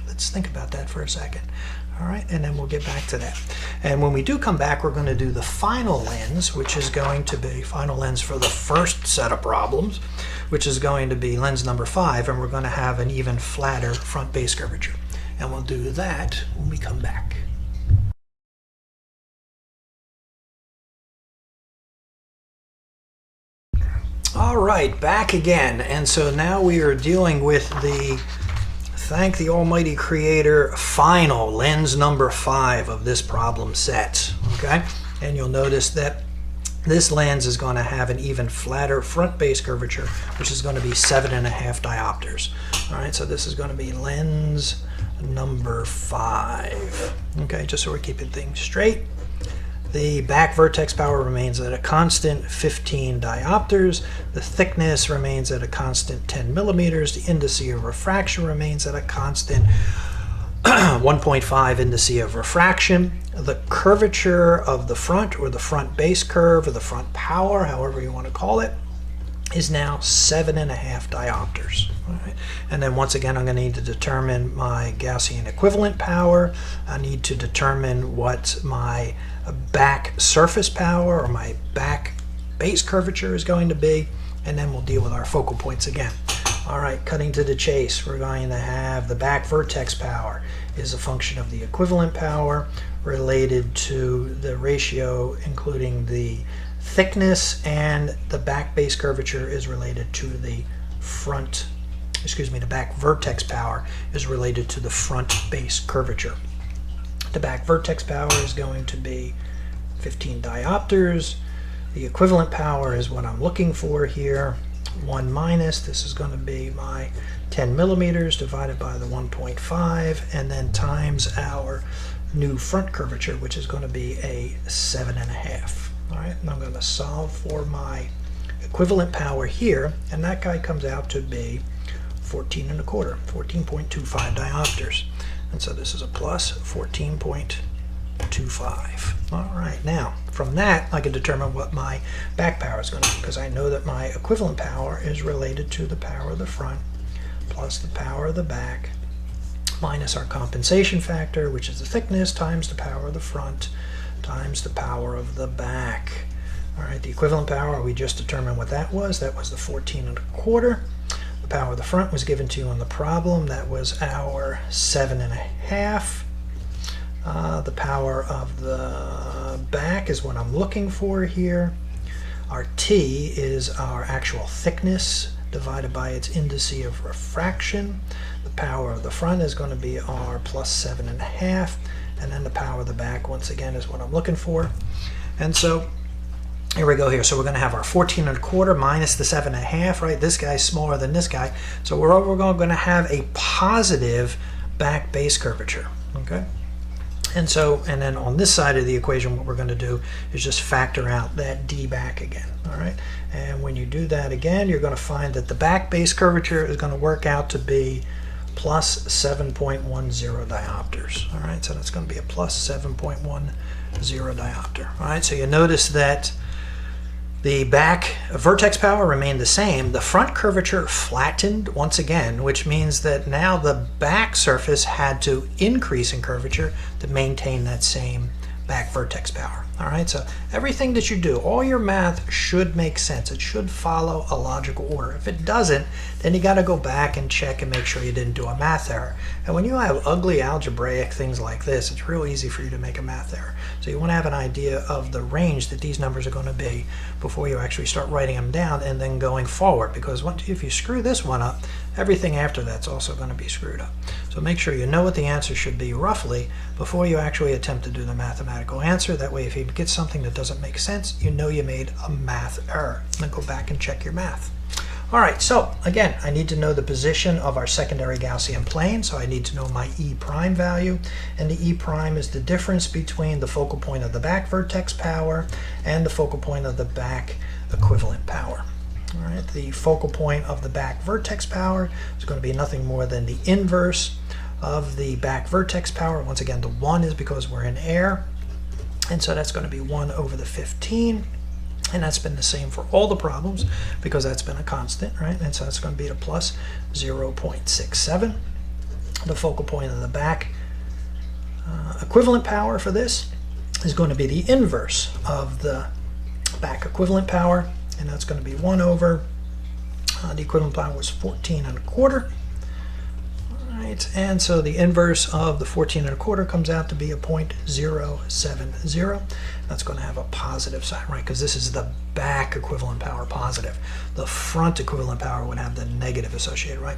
Let's think about that for a second. All right, and then we'll get back to that. And when we do come back, we're going to do the final lens, which is going to be final lens for the first set of problems, which is going to be lens number 5, and we're going to have an even flatter front base curvature. And we'll do that when we come back. All right, back again. And so now we are dealing with the, thank the almighty creator, final lens number 5 of this problem set, okay? And you'll notice that this lens is going to have an even flatter front base curvature, which is going to be 7.5 diopters. All right, so this is going to be lens number 5. Okay, just so we're keeping things straight. The back vertex power remains at a constant 15 diopters. The thickness remains at a constant 10 millimeters. The indice of refraction remains at a constant 1.5 indice of refraction. The curvature of the front, or the front base curve, or the front power, however you want to call it, is now 7.5 diopters. All right. And then once again, I'm going to need to determine my Gaussian equivalent power. I need to determine what my back surface power or my back base curvature is going to be, and then we'll deal with our focal points again. All right, cutting to the chase, we're going to have the back vertex power is a function of the equivalent power related to the ratio including the thickness, and the back base curvature is related to the front, the back vertex power is related to the front base curvature. The back vertex power is going to be 15 diopters. The equivalent power is what I'm looking for here. 1 minus, this is going to be my 10 millimeters divided by the 1.5, and then times our new front curvature, which is going to be a 7.5. All right, and I'm going to solve for my equivalent power here, and that guy comes out to be 14.25, 14.25 diopters. And so this is a plus 14.25. All right, now from that I can determine what my back power is going to be, because I know that my equivalent power is related to the power of the front plus the power of the back minus our compensation factor, which is the thickness, times the power of the front times the power of the back. All right, the equivalent power, we just determined what that was. That was the 14.25. The power of the front was given to you on the problem. That was our 7.5. The power of the back is what I'm looking for here. Our T is our actual thickness divided by its indice of refraction. The power of the front is going to be our plus 7.5. And then the power of the back, once again, is what I'm looking for. And so here we go here. So we're going to have our 14.25 minus the 7.5, right? This guy's smaller than this guy. So we're going to have a positive back base curvature, okay? And so, and then on this side of the equation, what we're going to do is just factor out that D back again, all right? And when you do that again, you're going to find that the back base curvature is going to work out to be plus 7.10 diopters. All right, so that's going to be a plus 7.10 diopter. All right, so you notice that the back vertex power remained the same. The front curvature flattened once again, which means that now the back surface had to increase in curvature to maintain that same back vertex power. All right, so everything that you do, all your math should make sense. It should follow a logical order. If it doesn't, then you got to go back and check and make sure you didn't do a math error. And when you have ugly algebraic things like this, it's real easy for you to make a math error. So you want to have an idea of the range that these numbers are going to be before you actually start writing them down and then going forward. Because if you screw this one up, everything after that's also going to be screwed up. So make sure you know what the answer should be roughly before you actually attempt to do the mathematical answer. That way, if you get something that doesn't make sense, you know you made a math error. Then go back and check your math. All right, so again, I need to know the position of our secondary Gaussian plane, so I need to know my E prime value, and the E prime is the difference between the focal point of the back vertex power and the focal point of the back equivalent power. All right, the focal point of the back vertex power is going to be nothing more than the inverse of the back vertex power. Once again, the 1 is because we're in air, and so that's going to be 1 over the 15. And that's been the same for all the problems because that's been a constant, right? And so it's going to be a plus 0.67. The focal point of the back equivalent power for this is going to be the inverse of the back equivalent power, and that's going to be 1 over, the equivalent power was 14.25. Right, and so the inverse of the 14.25 comes out to be a 0.070. That's going to have a positive sign, right? Because this is the back equivalent power positive. The front equivalent power would have the negative associated, right?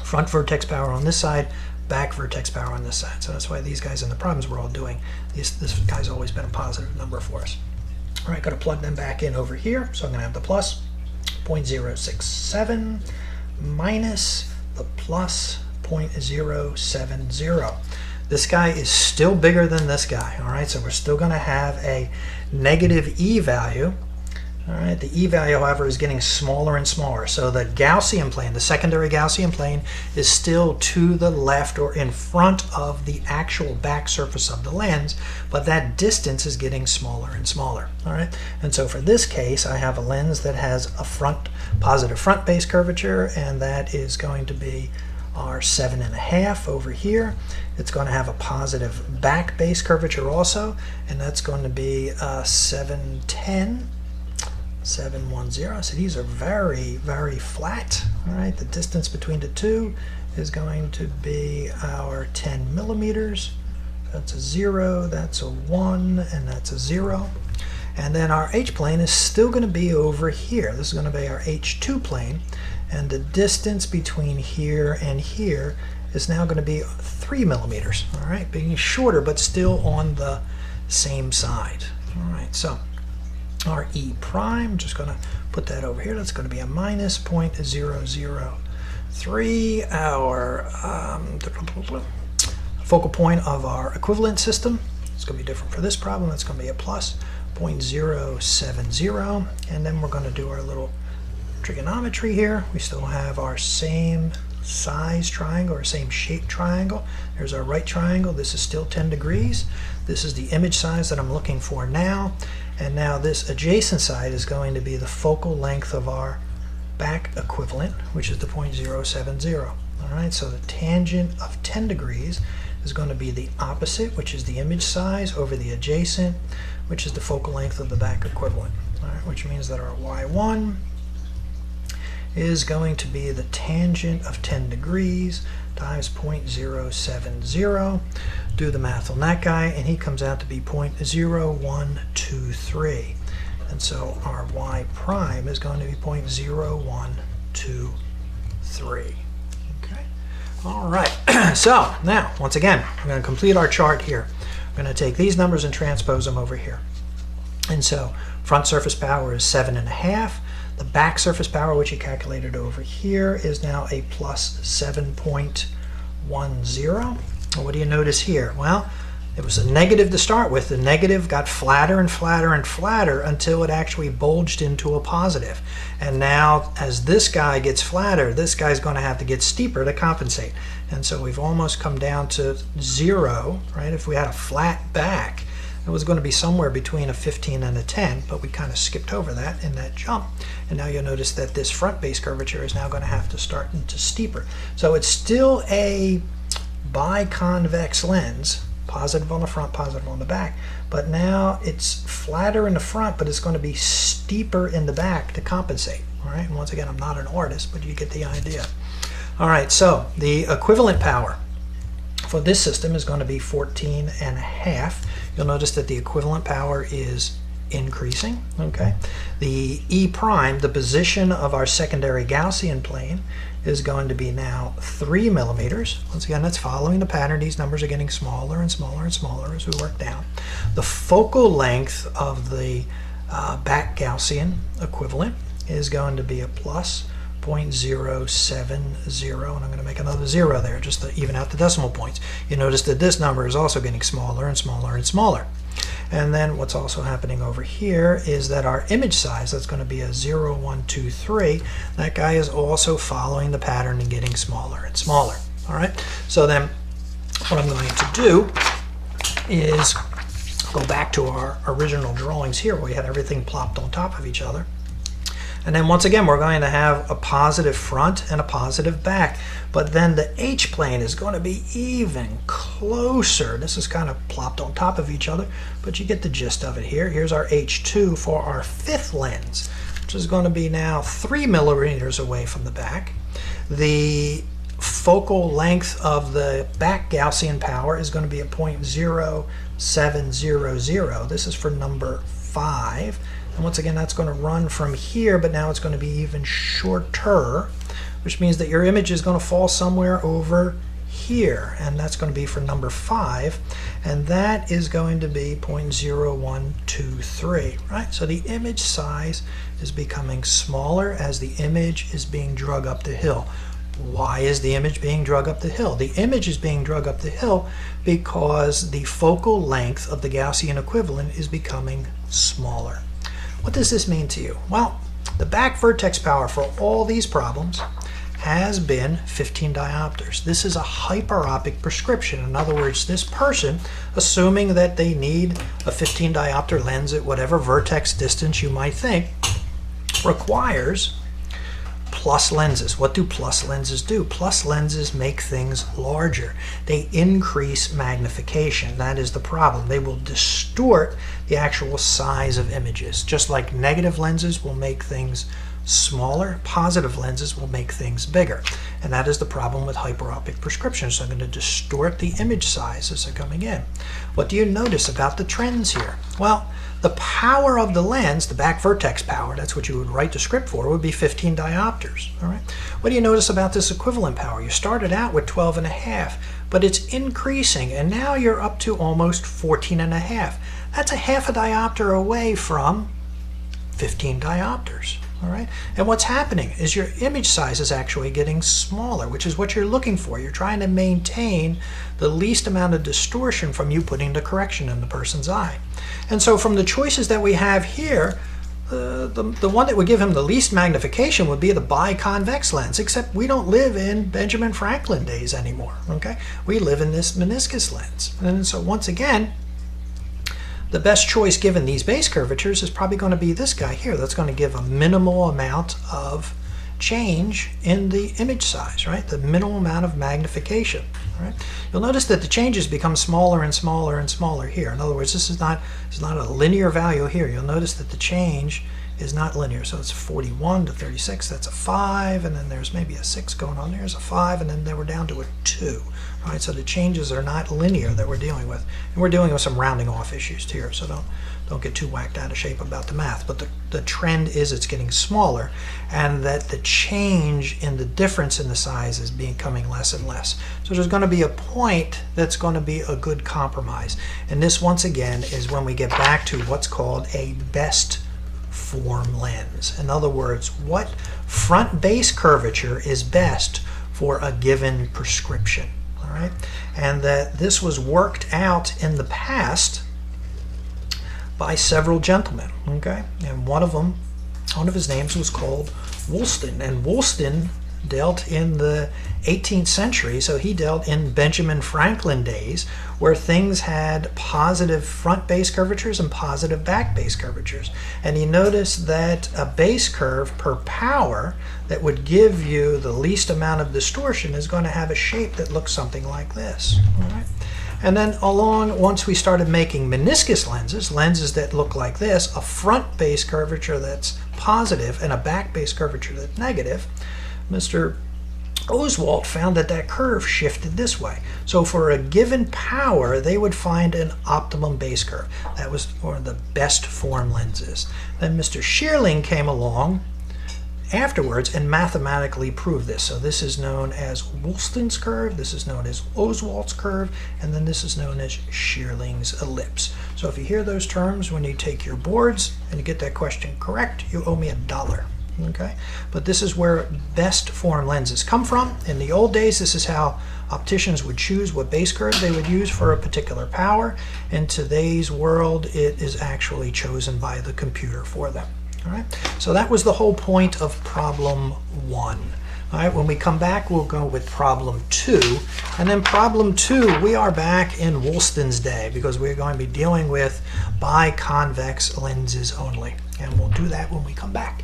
Front vertex power on this side, back vertex power on this side. So that's why these guys in the problems we're all doing, this guy's always been a positive number for us. All right, got to plug them back in over here. So I'm going to have the plus 0.067 minus the plus 0.070. This guy is still bigger than this guy. All right, so we're still going to have a negative E value. All right, the E value, however, is getting smaller and smaller. So the Gaussian plane, the secondary Gaussian plane, is still to the left or in front of the actual back surface of the lens, but that distance is getting smaller and smaller. All right, and so for this case, I have a lens that has a positive front base curvature, and that is going to be our 7.5 over here. It's going to have a positive back base curvature also, and that's going to be 710, 710. So these are very, very flat. All right, the distance between the two is going to be our 10 millimeters. That's a 0, that's a 1, and that's a 0. And then our H-plane is still going to be over here. This is going to be our H2 plane. And the distance between here and here is now going to be 3 millimeters. All right, being shorter, but still on the same side. All right, so our E prime, just going to put that over here. That's going to be a minus 0.003. Our focal point of our equivalent system, it's going to be different for this problem. That's going to be a plus 0.070. And then we're going to do our little trigonometry here. We still have our same size triangle or same shape triangle. There's our right triangle. This is still 10 degrees. This is the image size that I'm looking for now. And now this adjacent side is going to be the focal length of our back equivalent, which is the 0.070. All right, so the tangent of 10 degrees is going to be the opposite, which is the image size, over the adjacent, which is the focal length of the back equivalent. All right, which means that our y1 is going to be the tangent of 10 degrees times 0.070. Do the math on that guy, and he comes out to be 0.0123. And so our y prime is going to be 0.0123. Okay. All right. So now, once again, we're going to complete our chart here. We're going to take these numbers and transpose them over here. And so front surface power is 7.5. The back surface power, which you calculated over here, is now a plus 7.10. What do you notice here? Well, It was a negative to start with. The negative got flatter and flatter and flatter until it actually bulged into a positive. And now as this guy gets flatter, this guy's going to have to get steeper to compensate. And so we've almost come down to 0, right? If we had a flat back, it was going to be somewhere between a 15 and a 10, but we kind of skipped over that in that jump. And now you'll notice that this front base curvature is now going to have to start into steeper. So it's still a biconvex lens, positive on the front, positive on the back, but now it's flatter in the front, but it's going to be steeper in the back to compensate. All right, and once again, I'm not an artist, but you get the idea. All right, so the equivalent power for this system is going to be 14.5. You'll notice that the equivalent power is increasing. Okay, the E prime, the position of our secondary Gaussian plane, is going to be now 3 millimeters. Once again, that's following the pattern. These numbers are getting smaller and smaller and smaller as we work down. The focal length of the back Gaussian equivalent is going to be a plus 0.070, and I'm going to make another 0 there just to even out the decimal points. You notice that this number is also getting smaller and smaller and smaller. And then what's also happening over here is that our image size, that's going to be a 0, 1, 2, 3. That guy is also following the pattern and getting smaller and smaller. All right. So then what I'm going to do is go back to our original drawings here where we had everything plopped on top of each other. And then once again, we're going to have a positive front and a positive back. But then the H-plane is going to be even closer. This is kind of plopped on top of each other, but you get the gist of it here. Here's our H2 for our fifth lens, which is going to be now 3 millimeters away from the back. The focal length of the back Gaussian power is going to be a 0.0700. This is for number 5. And once again, that's going to run from here, but now it's going to be even shorter, which means that your image is going to fall somewhere over here, and that's going to be for number 5, and that is going to be 0.0123, right? So the image size is becoming smaller as the image is being drug up the hill. Why is the image being drug up the hill? The image is being drug up the hill because the focal length of the Gaussian equivalent is becoming smaller. What does this mean to you? Well, the back vertex power for all these problems has been 15 diopters. This is a hyperopic prescription. In other words, this person, assuming that they need a 15 diopter lens at whatever vertex distance you might think, requires plus lenses. What do plus lenses do? Plus lenses make things larger. They increase magnification. That is the problem. They will distort the actual size of images. Just like negative lenses will make things smaller, positive lenses will make things bigger. And that is the problem with hyperopic prescription. So I'm going to distort the image size as they're coming in. What do you notice about the trends here? Well, the power of the lens, the back vertex power, that's what you would write the script for, would be 15 diopters. All right. What do you notice about this equivalent power? You started out with 12.5, but it's increasing, and now you're up to almost 14.5. That's a half a diopter away from 15 diopters. All right. And what's happening is your image size is actually getting smaller, which is what you're looking for. You're trying to maintain the least amount of distortion from you putting the correction in the person's eye. And so from the choices that we have here, the one that would give him the least magnification would be the biconvex lens, except we don't live in Benjamin Franklin days anymore. Okay. We live in this meniscus lens. And so once again, the best choice given these base curvatures is probably going to be this guy here. That's going to give a minimal amount of change in the image size, right? The minimal amount of magnification, right? You'll notice that the changes become smaller and smaller and smaller here. In other words, this is not a linear value here. You'll notice that the change is not linear. So it's 41 to 36, that's a 5, and then there's maybe a 6 going on. There's a 5, and then we're down to a 2. Right, so the changes are not linear that we're dealing with. And we're dealing with some rounding off issues here, so don't get too whacked out of shape about the math. But the trend is it's getting smaller, and that the change in the difference in the size is becoming less and less. So there's going to be a point that's going to be a good compromise. And this, once again, is when we get back to what's called a best form lens. In other words, what front base curvature is best for a given prescription. all right? And that this was worked out in the past by several gentlemen, okay? And one of his names was called Woolston, and Woolston dealt in the 18th century, so he dealt in Benjamin Franklin days, where things had positive front base curvatures and positive back base curvatures. And he noticed that a base curve per power that would give you the least amount of distortion is going to have a shape that looks something like this. All right? And then once we started making meniscus lenses that look like this, a front base curvature that's positive and a back base curvature that's negative, Mr. Oswalt found that curve shifted this way. So for a given power, they would find an optimum base curve. That was one of the best form lenses. Then Mr. Shearling came along afterwards and mathematically proved this. So this is known as Woolston's curve, this is known as Oswalt's curve, and then this is known as Shearling's ellipse. So if you hear those terms when you take your boards and you get that question correct, you owe me $1. Okay, but this is where best form lenses come from. In the old days, this is how opticians would choose what base curve they would use for a particular power. In today's world, it is actually chosen by the computer for them. All right, so that was the whole point of problem 1. All right, when we come back, we'll go with problem 2. And then problem 2, we are back in Woolston's day because we're going to be dealing with biconvex lenses only. And we'll do that when we come back.